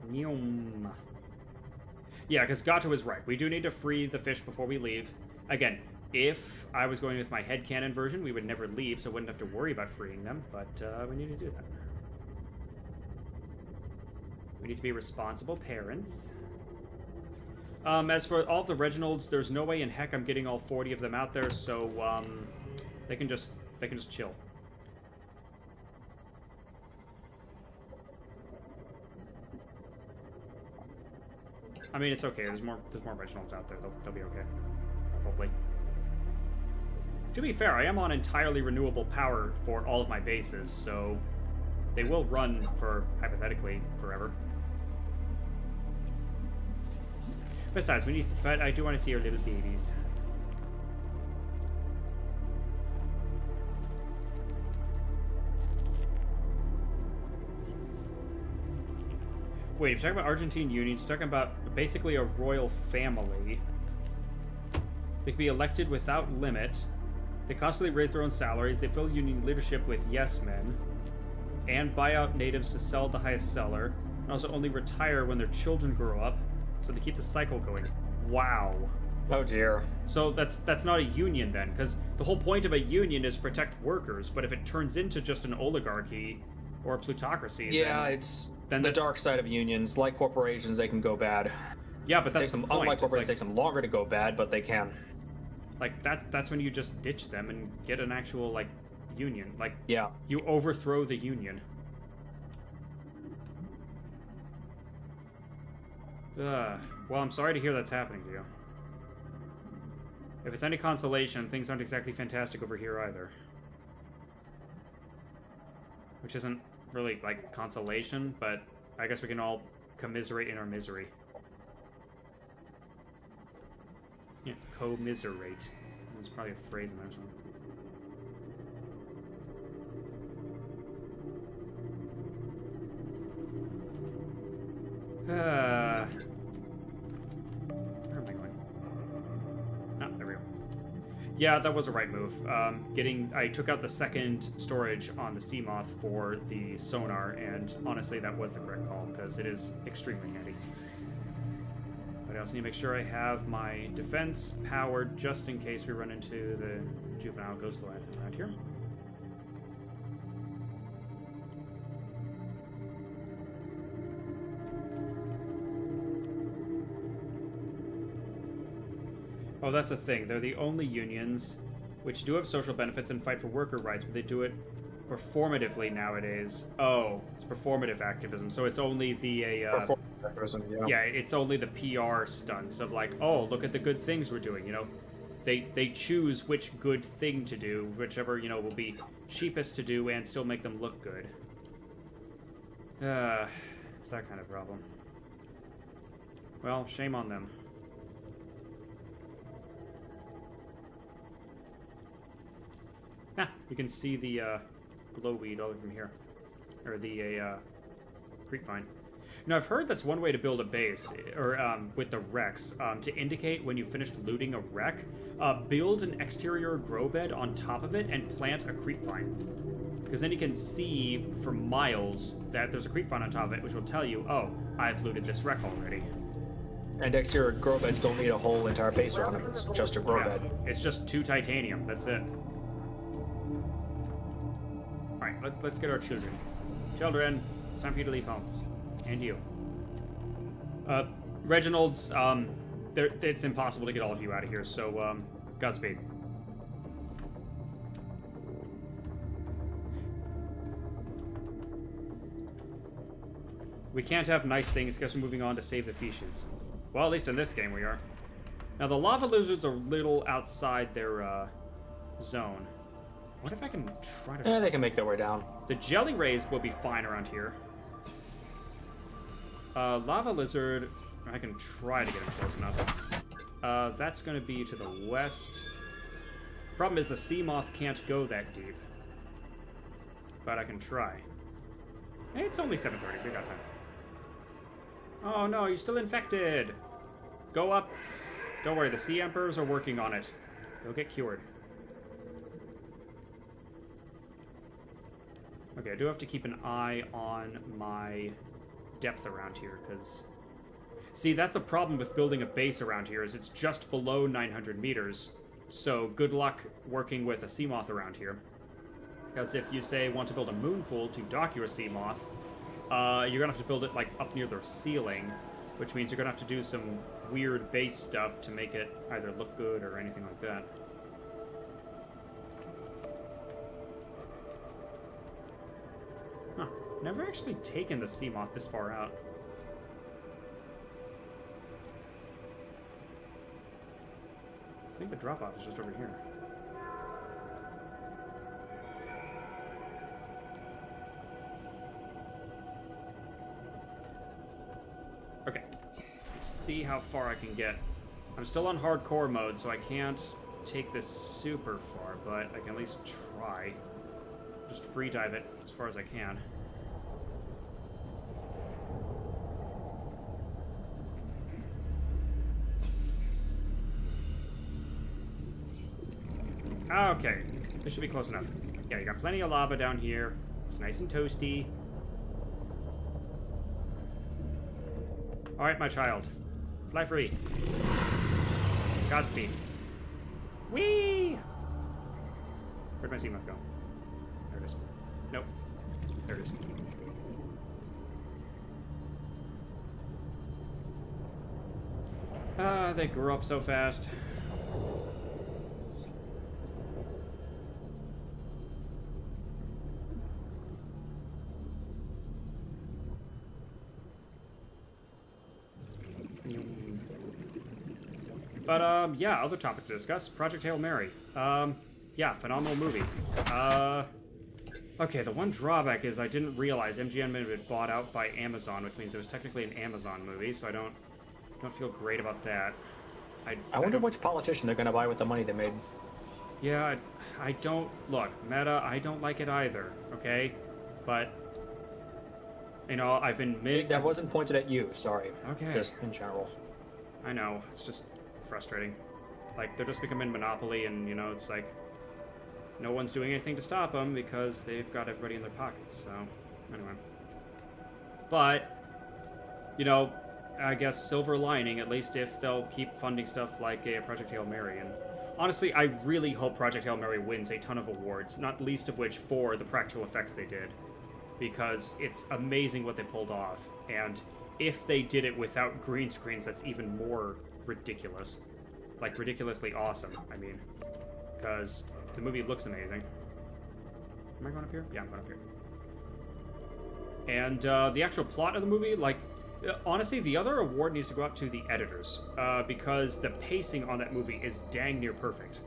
Nyum. Yeah, because Gato is right. We do need to free the fish before we leave. Again, if I was going with my headcanon version, we would never leave, so I wouldn't have to worry about freeing them, but we need to do that. We need to be responsible parents. As for all of the Reginalds, there's no way in heck I'm getting all 40 of them out there, so they can just chill. I mean, it's okay. There's more Reginalds out there. They'll be okay, hopefully. To be fair, I am on entirely renewable power for all of my bases, so they will run for hypothetically forever. Besides, but I do want to see our little babies. Wait, if you're talking about Argentine unions, you're talking about basically a royal family. They can be elected without limit. They constantly raise their own salaries. They fill union leadership with yes men. And buy out natives to sell the highest seller. And also only retire when their children grow up. So they keep the cycle going. Wow. Oh dear. So that's not a union then, because the whole point of a union is protect workers, but if it turns into just an oligarchy or a plutocracy, yeah, it's the dark side of unions. Like corporations, they can go bad. Yeah, but that's the point. Unlike corporations, it takes them longer to go bad, but they can. Like that's when you just ditch them and get an actual like union. Like yeah, you overthrow the union. Well, I'm sorry to hear that's happening to you. If it's any consolation, things aren't exactly fantastic over here either. Which isn't really, like, consolation, but I guess we can all commiserate in our misery. Yeah, commiserate. There's probably a phrase in there somewhere. Where am I going? Ah, there we go. Yeah, that was a right move. I took out the second storage on the sea moth for the sonar, and honestly, that was the correct call, because it is extremely handy. But I also need to make sure I have my defense powered just in case we run into the juvenile ghost leviathan around here. Oh, that's the thing. They're the only unions which do have social benefits and fight for worker rights, but they do it performatively nowadays. Oh, it's performative activism. So it's only the yeah, it's only the PR stunts of like, oh, look at the good things we're doing. You know, they choose which good thing to do, whichever will be cheapest to do and still make them look good. It's that kind of problem. Well, shame on them. Ah, you can see the glowweed all from here, or the creepvine. Now I've heard that's one way to build a base, or with the wrecks, to indicate when you finished looting a wreck. Build an exterior grow bed on top of it and plant a creepvine, because then you can see for miles that there's a creepvine on top of it, which will tell you, oh, I've looted this wreck already. And exterior grow beds don't need a whole entire base around them. It's just a grow bed. It's just 2 titanium. That's it. Alright, let's get our children. Children, it's time for you to leave home. And you. Reginald's, it's impossible to get all of you out of here, so, Godspeed. We can't have nice things because we're moving on to save the fishes. Well, at least in this game we are. Now, the lava lizards are a little outside their, zone. What if I can try to... Yeah, they can make their way down. The jelly rays will be fine around here. Lava lizard, I can try to get him close enough. That's going to be to the west. Problem is the sea moth can't go that deep. But I can try. Hey, it's only 7:30. We got time. Oh no, you're still infected. Go up. Don't worry, the sea emperors are working on it. They'll get cured. Okay, I do have to keep an eye on my depth around here, because... See, that's the problem with building a base around here, is it's just below 900 meters. So, good luck working with a sea moth around here. Because if you, say, want to build a moon pool to dock your sea moth, you're gonna have to build it, like, up near their ceiling, which means you're gonna have to do some weird base stuff to make it either look good or anything like that. Huh. Never actually taken the sea moth this far out. I think the drop-off is just over here. Okay. Let's see how far I can get. I'm still on hardcore mode, so I can't take this super far, but I can at least try. Just free dive it as far as I can. Okay, this should be close enough. Yeah, you got plenty of lava down here. It's nice and toasty. Alright, my child. Fly free. Godspeed. Whee! Where'd my seamoth go? There it is. Nope. There it is. Ah, they grew up so fast. But, yeah, other topic to discuss. Project Hail Mary. Yeah, phenomenal movie. Okay, the one drawback is I didn't realize MGM had been bought out by Amazon, which means it was technically an Amazon movie, so I don't feel great about that. I wonder which politician they're going to buy with the money they made. Yeah, I don't... Look, Meta, I don't like it either, okay? But, you know, I've been... That wasn't pointed at you, sorry. Okay. Just in general. I know, it's just frustrating. Like, they're just becoming monopoly, and, you know, it's like... No one's doing anything to stop them because they've got everybody in their pockets, so... Anyway. But, you know, I guess silver lining, at least if they'll keep funding stuff like Project Hail Mary. And honestly, I really hope Project Hail Mary wins a ton of awards, not least of which for the practical effects they did. Because it's amazing what they pulled off, and if they did it without green screens, that's even more ridiculous. like, ridiculously awesome. I mean, because the movie looks amazing. Am I going up here? Yeah, I'm going up here. And the actual plot of the movie, like, honestly, the other award needs to go up to the editors, because the pacing on that movie is dang near perfect.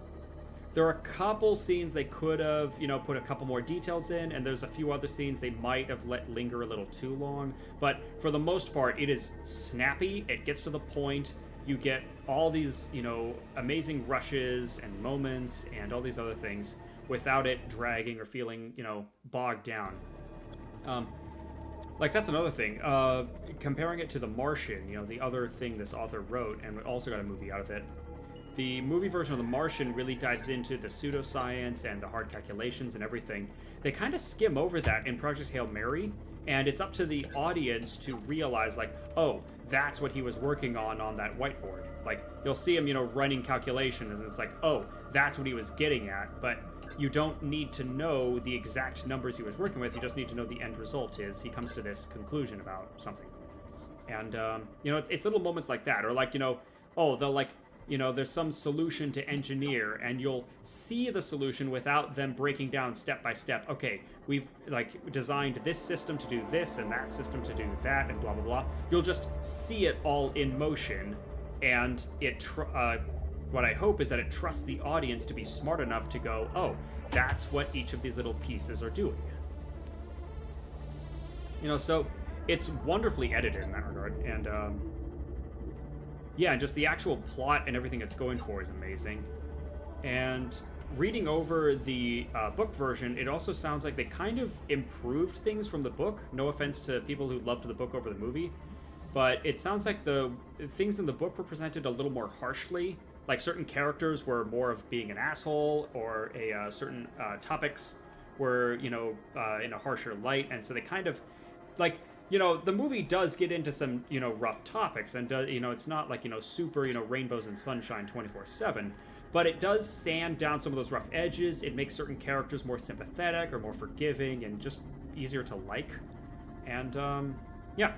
There are a couple scenes they could have, you know, put a couple more details in, and there's a few other scenes they might have let linger a little too long. But for the most part, it is snappy. It gets to the point. You get all these, you know, amazing rushes and moments and all these other things without it dragging or feeling, you know, bogged down. Like, that's another thing. Comparing it to The Martian, you know, the other thing this author wrote, and we also got a movie out of it. The movie version of The Martian really dives into the pseudoscience and the hard calculations and everything. They kind of skim over that in Project Hail Mary, and it's up to the audience to realize, like, oh, that's what he was working on that whiteboard. Like, you'll see him, you know, running calculations, and it's like, oh, that's what he was getting at, but you don't need to know the exact numbers he was working with, you just need to know the end result is he comes to this conclusion about something. And, you know, it's little moments like that, or like, you know, oh, they'll like, you know, there's some solution to engineer, and you'll see the solution without them breaking down step by step. Okay, we've, like, designed this system to do this, and that system to do that, and blah, blah, blah. You'll just see it all in motion, and it, what I hope is that it trusts the audience to be smart enough to go, oh, that's what each of these little pieces are doing. You know, so it's wonderfully edited in that regard, and, yeah, and just the actual plot and everything it's going for is amazing. And reading over the book version, it also sounds like they kind of improved things from the book. No offense to people who loved the book over the movie, but it sounds like the things in the book were presented a little more harshly. Like, certain characters were more of being an asshole, or certain topics were, you know, in a harsher light, and so they kind of, like, you know, the movie does get into some, you know, rough topics, and, you know, it's not like, you know, super, you know, rainbows and sunshine 24/7, but it does sand down some of those rough edges. It makes certain characters more sympathetic or more forgiving and just easier to like. And, yeah.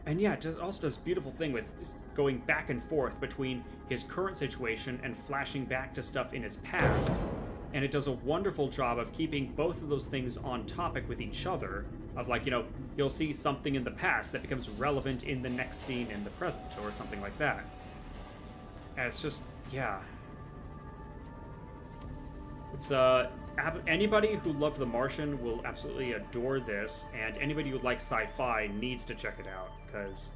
And yeah, it also does a beautiful thing with going back and forth between his current situation and flashing back to stuff in his past. And it does a wonderful job of keeping both of those things on topic with each other. Of, like, you know, you'll see something in the past that becomes relevant in the next scene in the present, or something like that. And it's just, yeah. It's, anybody who loved The Martian will absolutely adore this, and anybody who likes sci-fi needs to check it out, because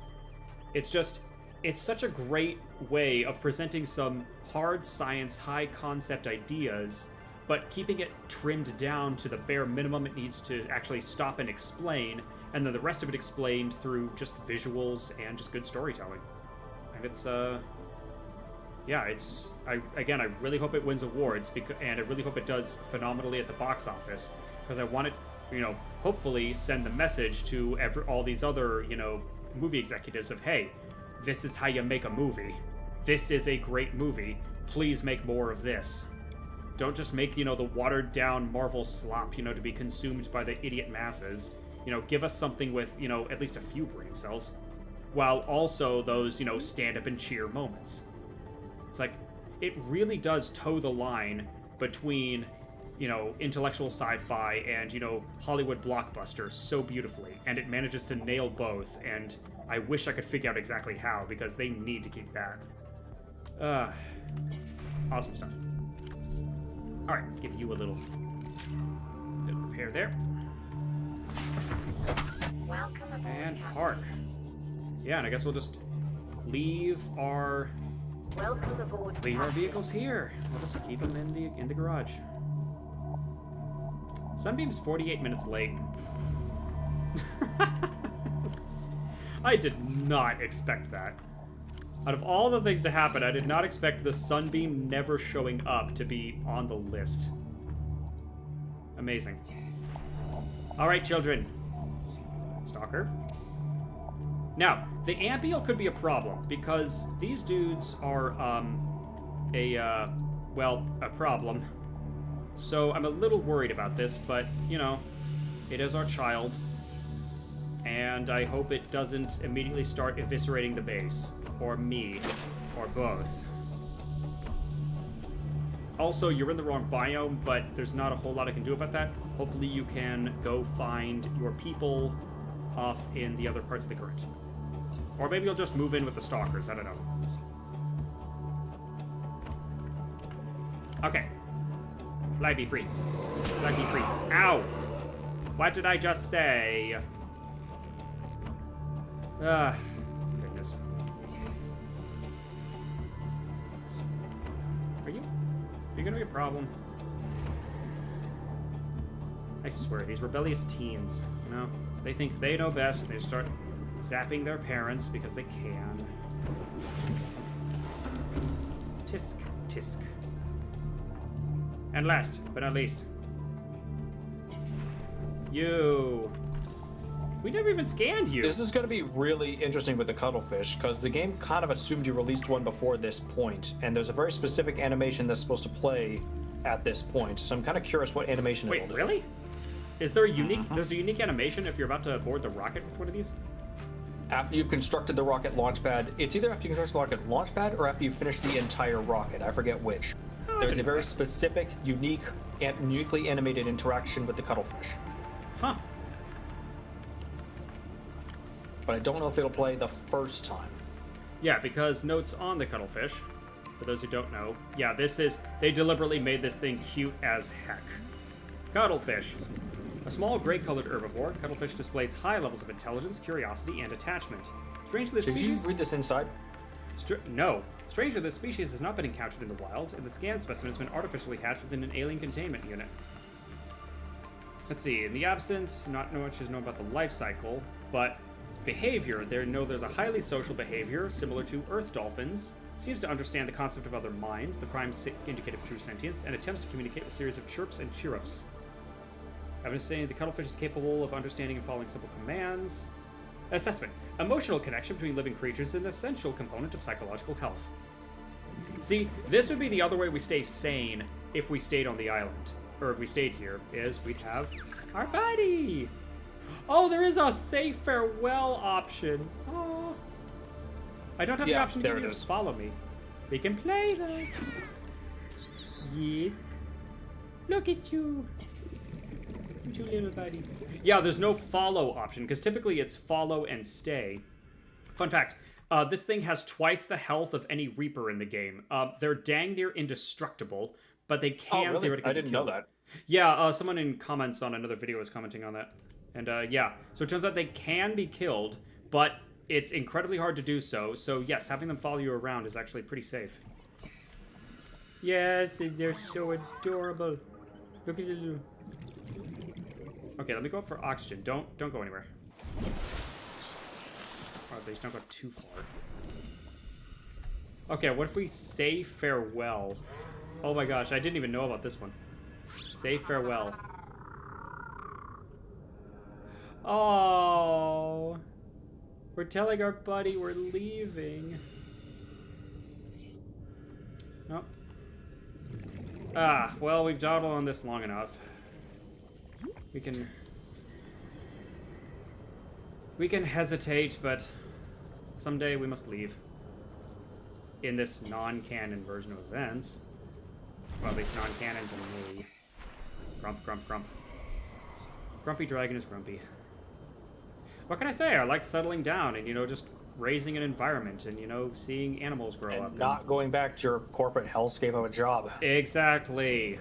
it's just, it's such a great way of presenting some hard science, high concept ideas, but keeping it trimmed down to the bare minimum it needs to actually stop and explain, and then the rest of it explained through just visuals and just good storytelling. And it's, yeah, it's, I really hope it wins awards, and I really hope it does phenomenally at the box office, because I want it, you know, hopefully send the message to all these other, you know, movie executives of, hey, this is how you make a movie. This is a great movie. Please make more of this. Don't just make, you know, the watered-down Marvel slop, you know, to be consumed by the idiot masses. You know, give us something with, you know, at least a few brain cells, while also those, you know, stand-up and cheer moments. It's like, it really does toe the line between, you know, intellectual sci-fi and, you know, Hollywood blockbusters so beautifully, and it manages to nail both, and I wish I could figure out exactly how, because they need to keep that. Awesome stuff. Alright, let's give you a little repair there. Welcome aboard, And Captain. park. Yeah, and I guess we'll just leave our Welcome aboard, Leave our Captain. vehicles here. We'll just keep them in the garage. Sunbeam's 48 minutes late. I did not expect that. Out of all the things to happen, I did not expect the Sunbeam never showing up to be on the list. Amazing. Alright, children. Stalker. Now, the Ampiel could be a problem, because these dudes are, a problem. So I'm a little worried about this, but, you know, it is our child. And I hope it doesn't immediately start eviscerating the base. Or me. Or both. Also, you're in the wrong biome, but there's not a whole lot I can do about that. Hopefully you can go find your people off in the other parts of the current. Or maybe you'll just move in with the stalkers, I don't know. Okay. Fly be free. Fly be free. Ow! What did I just say? Goodness. Are you gonna be a problem? I swear, these rebellious teens, you know, they think they know best, and they start zapping their parents because they can. Tisk, tisk. And last, but not least, you. We never even scanned you. This is going to be really interesting with the cuttlefish, because the game kind of assumed you released one before this point, and there's a very specific animation that's supposed to play at this point. So I'm kind of curious what animation it'll do. Wait, really? Is there a unique? There's a unique animation if you're about to board the rocket with one of these? After you've constructed the rocket launch pad, it's either after you construct the rocket launch pad or after you finish the entire rocket. I forget which. There's a very specific, uniquely animated interaction with the cuttlefish. Huh. But I don't know if it'll play the first time. Yeah, because notes on the cuttlefish, for those who don't know, yeah, they deliberately made this thing cute as heck. Cuttlefish. A small gray-colored herbivore, cuttlefish displays high levels of intelligence, curiosity, and attachment. Strangely, the Did species... you read this inside? No. Strangely, this species has not been encountered in the wild, and the scanned specimen has been artificially hatched within an alien containment unit. Let's see, in the absence, not much is known about the life cycle, but behavior, there's a highly social behavior, similar to Earth dolphins, seems to understand the concept of other minds, the prime indicator of true sentience, and attempts to communicate with a series of chirps and chirrups. Evidence saying the cuttlefish is capable of understanding and following simple commands. Assessment. Emotional connection between living creatures is an essential component of psychological health. See, this would be the other way we stay sane if we stayed on the island. Or if we stayed here, is we'd have our buddy! Oh, there is a say farewell option. Oh. I don't have the option to give you to follow me. We can play though. Yes. Look at you. You little buddy. Yeah, there's no follow option, because typically it's follow and stay. Fun fact, this thing has twice the health of any Reaper in the game. They're dang near indestructible, but they can theoretically I didn't know that. Yeah, someone in comments on another video was commenting on that. And yeah, so it turns out they can be killed, but it's incredibly hard to do so. So yes, having them follow you around is actually pretty safe. Yes, they're so adorable. Look at you. Okay, let me go up for oxygen. Don't go anywhere. Or at least don't go too far. Okay, what if we say farewell? Oh my gosh, I didn't even know about this one. Say farewell. Oh, we're telling our buddy we're leaving. Nope. Ah, well, we've dawdled on this long enough. We can hesitate, but someday we must leave. In this non-canon version of events. Well, at least non-canon to me. Grump, grump, grump. Grumpy dragon is grumpy. What can I say? I like settling down and, you know, just raising an environment and, you know, seeing animals grow up. And not going back to your corporate hellscape of a job. Exactly.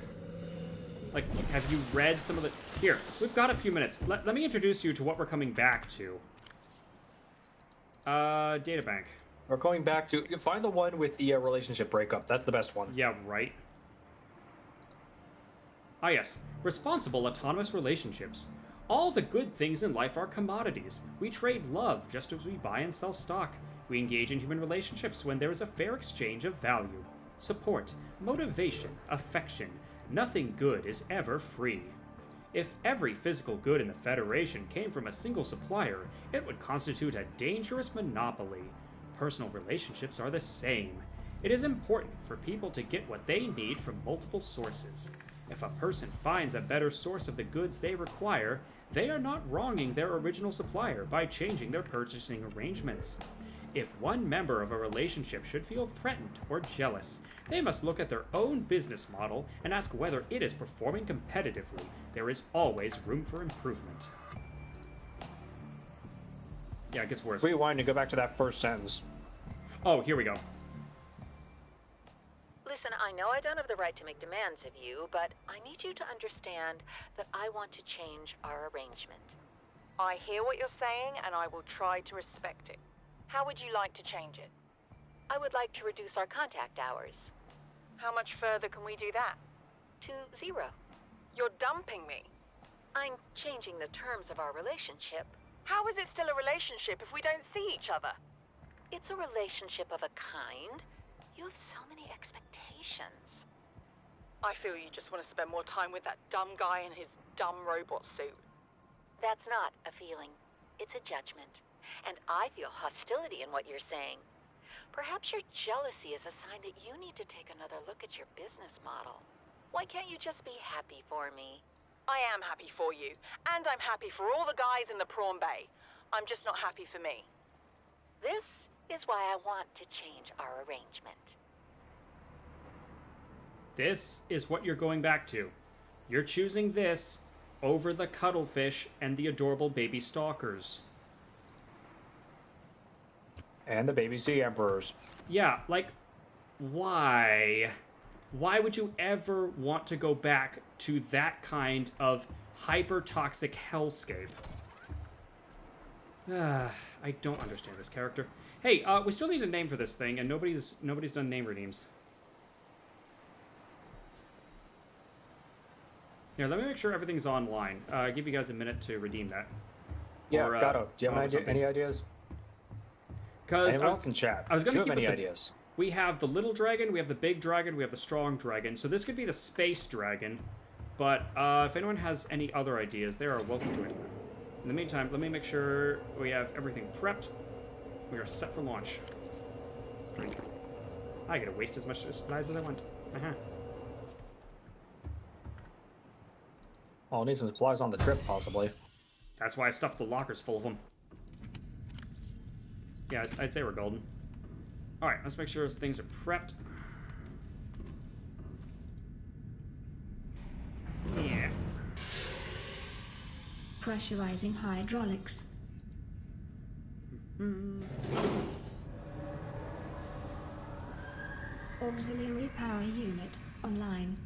Like, have you read some of the... Here, we've got a few minutes. Let me introduce you to what we're coming back to. Databank. We're going back to... Find the one with the relationship breakup. That's the best one. Yeah, right. Ah, yes. Responsible autonomous relationships. All the good things in life are commodities. We trade love just as we buy and sell stock. We engage in human relationships when there is a fair exchange of value. Support, motivation, affection. Nothing good is ever free. If every physical good in the Federation came from a single supplier, it would constitute a dangerous monopoly. Personal relationships are the same. It is important for people to get what they need from multiple sources. If a person finds a better source of the goods they require, they are not wronging their original supplier by changing their purchasing arrangements. If one member of a relationship should feel threatened or jealous, they must look at their own business model and ask whether it is performing competitively. There is always room for improvement. Yeah, it gets worse. Rewind and go back to that first sentence. Oh, here we go. Listen, I know I don't have the right to make demands of you, but I need you to understand that I want to change our arrangement. I hear what you're saying, and I will try to respect it. How would you like to change it? I would like to reduce our contact hours How much further can we do that? to 0. You're dumping me. I'm changing the terms of our relationship. How is it still a relationship if we don't see each other? It's a relationship of a kind. You have so many expectations. I feel you just want to spend more time with that dumb guy in his dumb robot suit. That's not a feeling. It's a judgment. And I feel hostility in what you're saying. Perhaps your jealousy is a sign that you need to take another look at your business model. Why can't you just be happy for me? I am happy for you, and I'm happy for all the guys in the prawn bay. I'm just not happy for me. This is why I want to change our arrangement. This is what you're going back to. You're choosing this over the cuttlefish and the adorable baby stalkers. And the baby sea emperors. Yeah, like, why? Why would you ever want to go back to that kind of hyper-toxic hellscape? I don't understand this character. Hey, we still need a name for this thing, and nobody's done name redeems. Here, let me make sure everything's online. Give you guys a minute to redeem that. Yeah, Or, Gato, do you have any ideas? Because Anyone else in chat? I was do going you to have keep any it ideas? We have the little dragon, we have the big dragon, we have the strong dragon. So this could be the space dragon. But if anyone has any other ideas, they are welcome to it. In the meantime, let me make sure we have everything prepped. We are set for launch. I get to waste as much supplies as I want. I'll need some supplies on the trip, possibly. That's why I stuffed the lockers full of them. Yeah, I'd say we're golden. Alright, let's make sure things are prepped. Yeah. Pressurizing hydraulics. Auxiliary power unit online.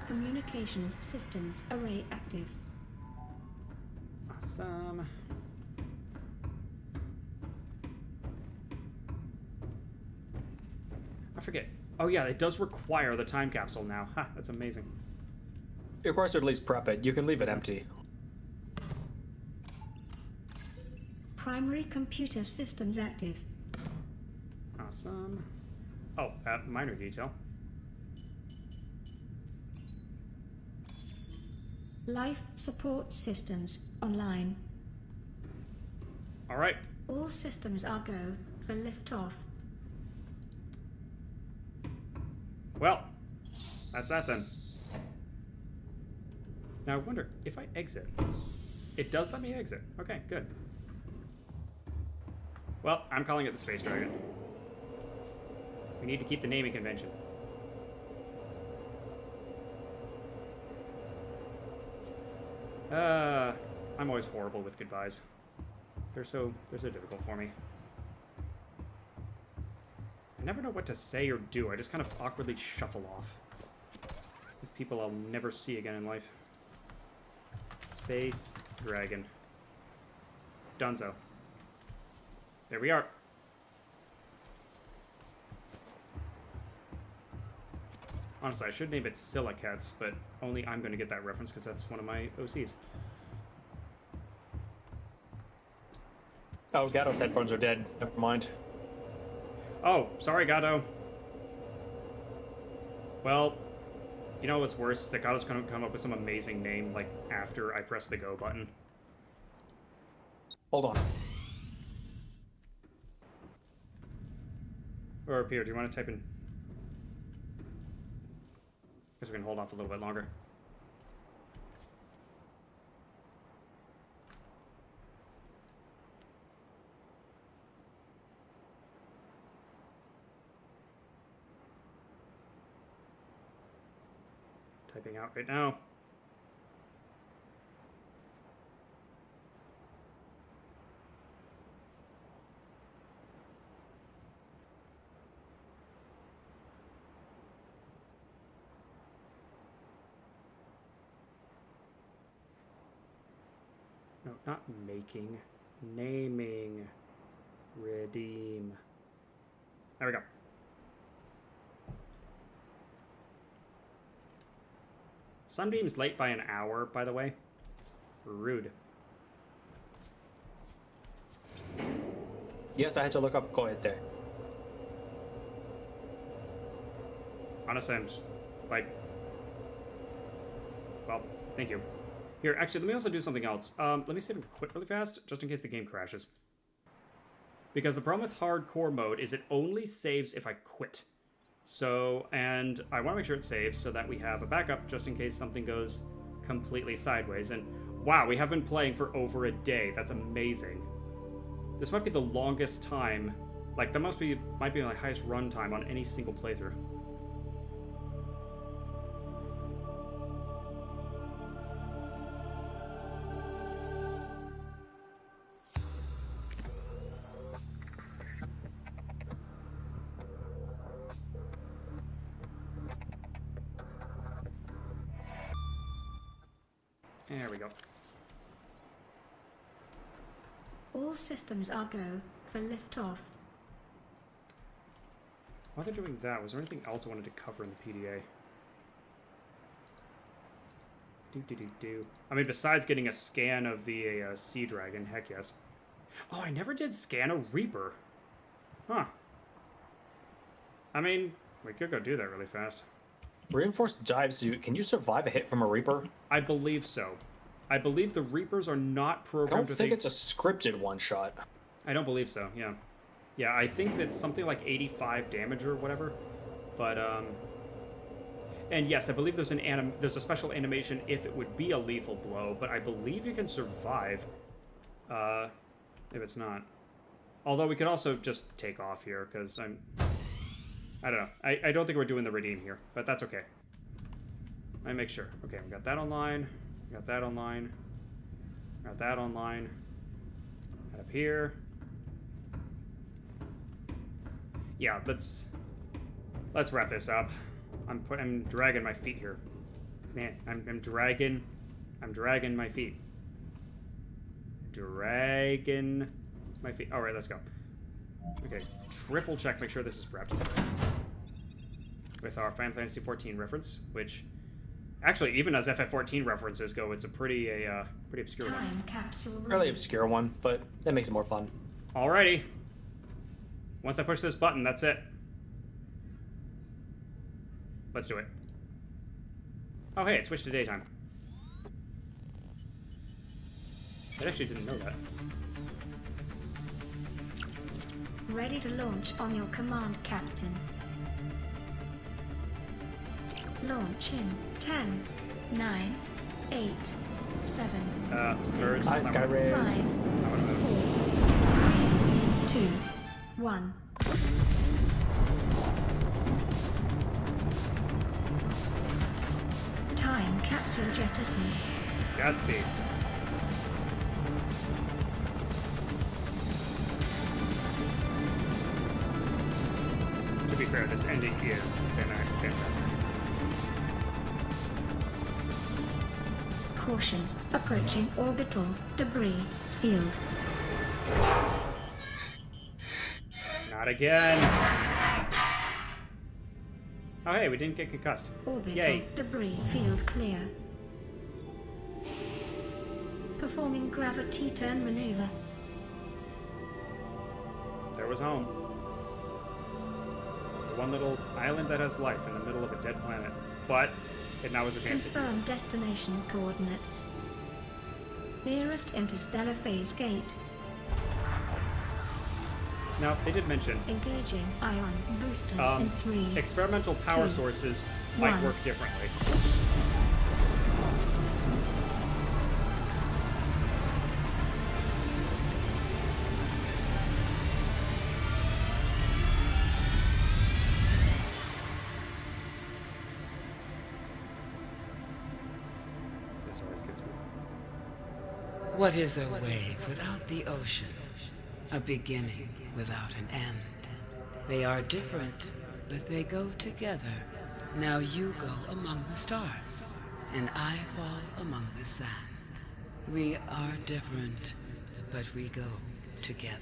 Communications systems array active. Awesome. I forget. Oh yeah, it does require the time capsule now. Ha, that's amazing. It requires to at least prep it. You can leave it empty. Primary computer systems active. Awesome. Oh, minor detail. Life support systems online. All right. All systems are go for liftoff. Well, that's that then. Now I wonder if I exit. It does let me exit. Okay, good. Well, I'm calling it the Space Dragon. We need to keep the naming convention. I'm always horrible with goodbyes. They're so difficult for me. I never know what to say or do. I just kind of awkwardly shuffle off with people I'll never see again in life. Space Dragon. Dunzo. There we are. Honestly, I should name it Silicats, but only I'm going to get that reference because that's one of my OCs. Oh, Gato's headphones are dead. Never mind. Oh, sorry, Gato. Well, you know what's worse is that Gato's going to come up with some amazing name, like, after I press the go button. Hold on. Or, Peter, do you want to type in... Guess we can hold off a little bit longer. Typing out right now. No, not making. Naming. Redeem. There we go. Sunbeam's late by an hour, by the way. Rude. Yes, I had to look up Whitetail. Honestly, I'm like... Well, thank you. Here, actually, let me also do something else. Let me save and quit really fast, just in case the game crashes. Because the problem with hardcore mode is it only saves if I quit. So, and I want to make sure it saves so that we have a backup just in case something goes completely sideways. And wow, we have been playing for over a day. That's amazing. This might be the longest time. Like, that might be my highest run time on any single playthrough. There we go. All systems are go for liftoff. While they're doing that, was there anything else I wanted to cover in the PDA? I mean, besides getting a scan of the Sea Dragon, heck yes. Oh, I never did scan a Reaper. Huh. I mean, we could go do that really fast. Reinforced dive suit. Can you survive a hit from a Reaper? I believe so. I believe the Reapers are not I programmed don't think it's a scripted one-shot. I don't believe so, yeah. Yeah, I think that's something like 85 damage or whatever. But, and yes, I believe there's there's a special animation if it would be a lethal blow, but I believe you can survive, if it's not. Although we could also just take off here, because I don't know. I don't think we're doing the redeem here, but that's okay. Let me make sure. Okay, we got that online. We got that online. Got that online. Got up here. Yeah, let's wrap this up. I'm dragging my feet here. Man, I'm dragging my feet. Dragging my feet. All right, let's go. Okay, triple check, make sure this is prepped. With our Final Fantasy XIV reference, which actually, even as FF14 references go, it's a pretty obscure one. Time capsule. Fairly obscure one, but that makes it more fun. Alrighty. Once I push this button, that's it. Let's do it. Oh hey, it switched to daytime. I actually didn't know that. Ready to launch on your command, Captain. Launch in 10, 9, 8, 7, nerds. 6, Hi, 5, Skyrays. 4, 3, 2, 1. Time capsule jettisoned. Godspeed. To be fair, this ending is fantastic. Caution. Approaching orbital debris field. Not again. Oh hey, we didn't get concussed. Orbital Yay. debris field clear. Performing gravity turn maneuver. There was home. The one little island that has life in the middle of a dead planet. But it now has a chance to... Confirm destination coordinates. Nearest interstellar phase gate. Now, they did mention Engaging ion boosters in 3. experimental power 2, sources might 1. work differently. This always gets me. What is a wave without the ocean? A beginning without an end. They are different, but they go together. Now you go among the stars, and I fall among the sand. We are different, but we go together.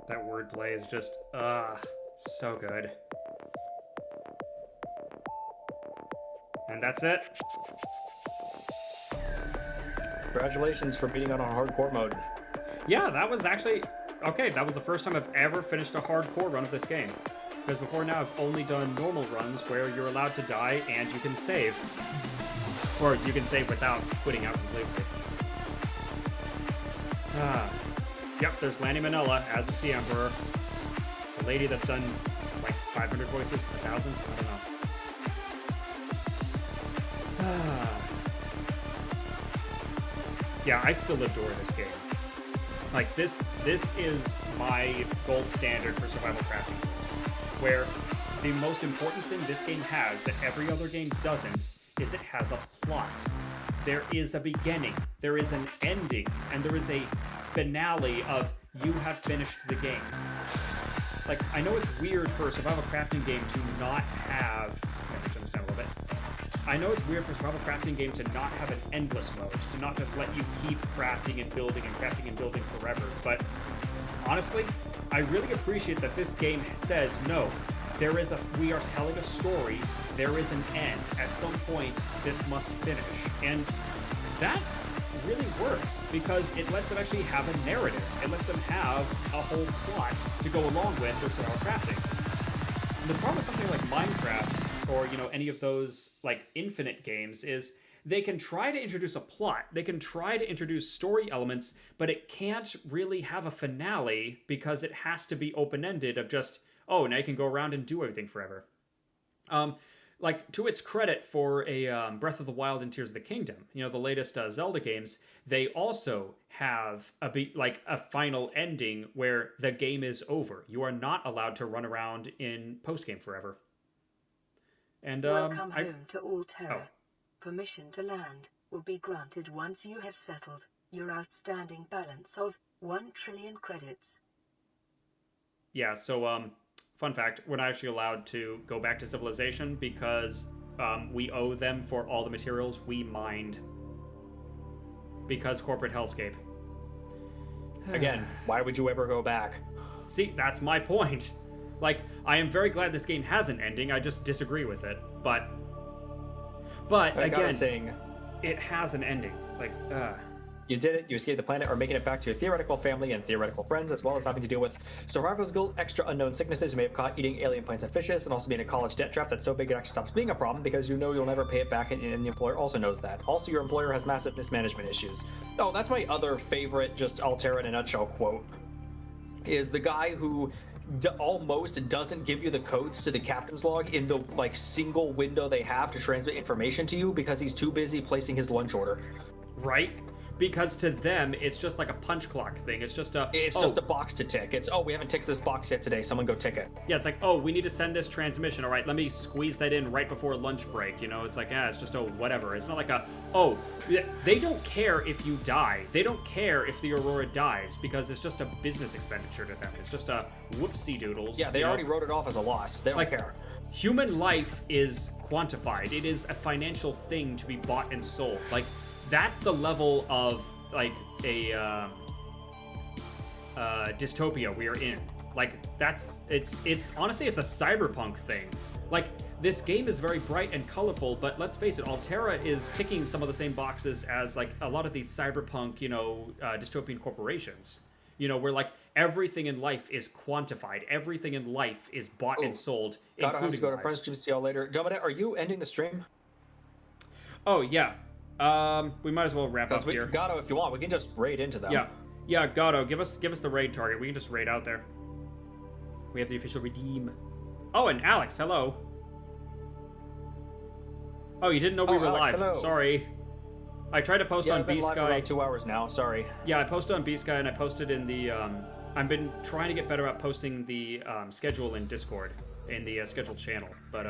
That wordplay is just, so good. And that's it. Congratulations for beating on hardcore mode. Yeah, that was actually... Okay, that was the first time I've ever finished a hardcore run of this game. Because before now, I've only done normal runs where you're allowed to die and you can save. Or you can save without quitting out completely. Yep, there's Lanny Manila as the Sea Emperor. The lady that's done, like, 500 voices? 1,000? I don't know. Yeah, I still adore this game. Like, this is my gold standard for survival crafting games. Where the most important thing this game has that every other game doesn't is it has a plot. There is a beginning, there is an ending, and there is a finale of you have finished the game. Like, I know it's weird for a survival crafting game to not have... Let me turn this down a little bit. I know it's weird for a survival crafting game to not have an endless mode, to not just let you keep crafting and building forever, but honestly, I really appreciate that this game says, no, we are telling a story, there is an end. At some point, this must finish. And that really works, because it lets them actually have a narrative. It lets them have a whole plot to go along with their survival crafting. And the problem with something like Minecraft, or, you know, any of those, like, Infinite games, is they can try to introduce a plot, they can try to introduce story elements, but it can't really have a finale because it has to be open-ended of just, oh, now you can go around and do everything forever. Like, to its credit for a Breath of the Wild and Tears of the Kingdom, you know, the latest Zelda games, they also have a final ending where the game is over. You are not allowed to run around in post-game forever. And Welcome home to Alterra. Permission to land will be granted once you have settled your outstanding balance of 1 trillion credits. Yeah, so, fun fact, we're not actually allowed to go back to civilization because we owe them for all the materials we mined. Because corporate hellscape. Again, why would you ever go back? See, that's my point. Like, I am very glad this game has an ending, I just disagree with it. But again, it has an ending. Like, You did it, you escaped the planet, or making it back to your theoretical family and theoretical friends, as well as having to deal with survival skill, extra unknown sicknesses you may have caught eating alien plants and fishes, and also being a college debt trap that's so big it actually stops being a problem because you know you'll never pay it back, and the employer also knows that. Also, your employer has massive mismanagement issues. Oh, that's my other favorite, just Alterra in a nutshell quote, is the guy who almost doesn't give you the codes to the captain's log in the single window they have to transmit information to you because he's too busy placing his lunch order. Right? Because to them, it's just like a punch clock thing. It's just just a box to tick. It's, oh, we haven't ticked this box yet today. Someone go tick it. Yeah, it's like, oh, we need to send this transmission. All right, let me squeeze that in right before lunch break. You know, it's like, it's just, whatever. It's not like they don't care if you die. They don't care if the Aurora dies because it's just a business expenditure to them. It's just a whoopsie doodles. Yeah, they already wrote it off as a loss. They don't care. Human life is quantified. It is a financial thing to be bought and sold. Like, that's the level of, like, a dystopia we are in. Like, it's honestly, it's a cyberpunk thing. Like, this game is very bright and colorful, but let's face it, Alterra is ticking some of the same boxes as, like, a lot of these cyberpunk, dystopian corporations. You know, where, like, everything in life is quantified. Everything in life is bought and sold, Gotta have to including go to lives. friends. See y'all later. Gentlemen, are you ending the stream? Oh, yeah. We might as well wrap up here. Gato, if you want, we can just raid into them. Yeah, Gato, give us the raid target. We can just raid out there. We have the official redeem. Oh, and Alex, hello. Oh, you didn't know we were Alex, live. hello. Sorry. I tried to post on I've been live for B-Sky. about 2 hours now. Sorry. Yeah, I posted on B-Sky and I posted in the. I've been trying to get better at posting the schedule in Discord in the scheduled channel, but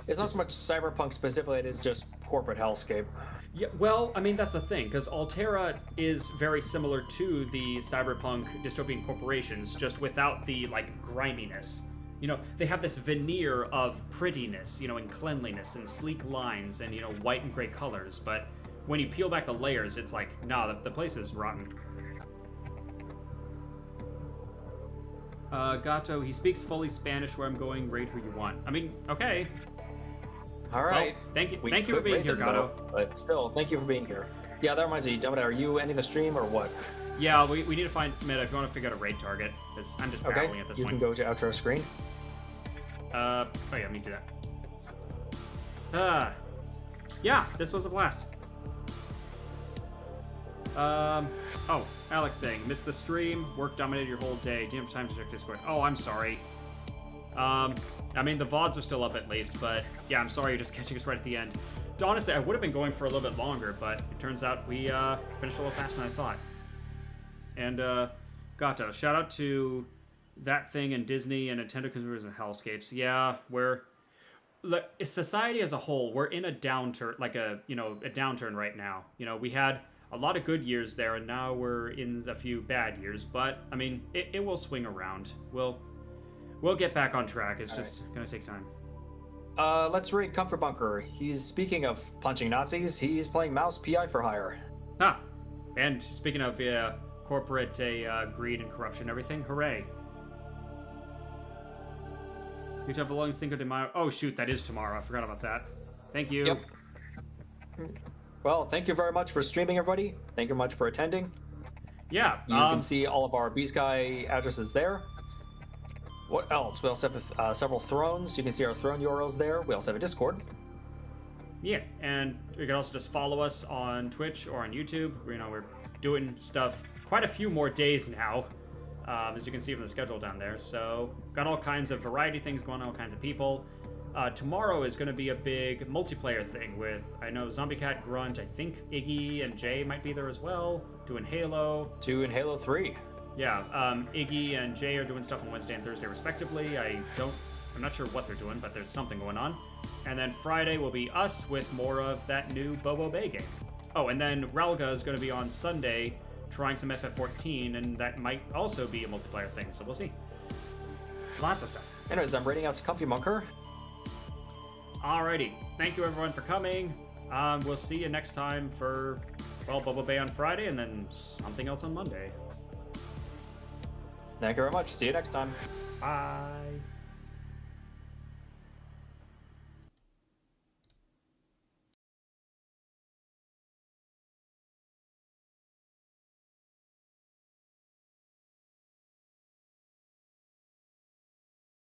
It's not so much cyberpunk specifically; it is just corporate hellscape. Yeah, well, I mean, that's the thing, because Altera is very similar to the cyberpunk dystopian corporations, just without the, like, griminess. You know, they have this veneer of prettiness, you know, and cleanliness, and sleek lines, and, you know, white and gray colors, but when you peel back the layers, it's like, nah, the place is rotten. Gato, he speaks fully Spanish where I'm going, raid who you want. I mean, okay. All right. Well, thank you for being here, Gato. But still, thank you for being here. Yeah, that reminds me, Dominic, are you ending the stream or what? Yeah, we need to find Meta if you want to figure out a raid target, because I'm just battling at this you point. can go to outro screen. Oh yeah, let me do that. Yeah, this was a blast. Oh, Alex saying, missed the stream, work dominated your whole day, didn't have time to check Discord. Oh, I'm sorry. I mean, the VODs are still up at least, but yeah, I'm sorry you're just catching us right at the end. Honestly, I would have been going for a little bit longer, but it turns out we finished a little faster than I thought. And Gato, shout out to that thing and Disney and Nintendo consumers and hellscapes. Yeah, society as a whole, we're in a downturn, like a downturn right now. You know, we had a lot of good years there, and now we're in a few bad years. But I mean, it will swing around. We'll get back on track. It's just gonna take time. Let's raid Comfort Bunker. He's speaking of punching Nazis. He's playing Mouse PI for hire. And speaking of corporate greed and corruption and everything, hooray. You have a long Cinco de Mayo. Oh shoot, that is tomorrow. I forgot about that. Thank you. Yep. Well, thank you very much for streaming, everybody. Thank you very much for attending. Yeah. You can see all of our B-Sky addresses there. What else? We also have several thrones. You can see our throne URLs there. We also have a Discord. Yeah, and you can also just follow us on Twitch or on YouTube. You know, we're doing stuff quite a few more days now, as you can see from the schedule down there. So, got all kinds of variety things going on, all kinds of people. Tomorrow is going to be a big multiplayer thing with, I know, Zombie Cat, Grunt, I think Iggy and Jay might be there as well, doing Halo. Doing Halo 3. Yeah, Iggy and Jay are doing stuff on Wednesday and Thursday respectively. I'm not sure what they're doing, but there's something going on. And then Friday will be us with more of that new Bobo Bay game. Oh, and then Relga is going to be on Sunday trying some FF14, and that might also be a multiplayer thing, so we'll see. Lots of stuff. Anyways, I'm raiding out to Comfy Bunker. Alrighty. Thank you everyone for coming. We'll see you next time for, well, Bobo Bay on Friday, and then something else on Monday. Thank you very much. See you next time. Bye.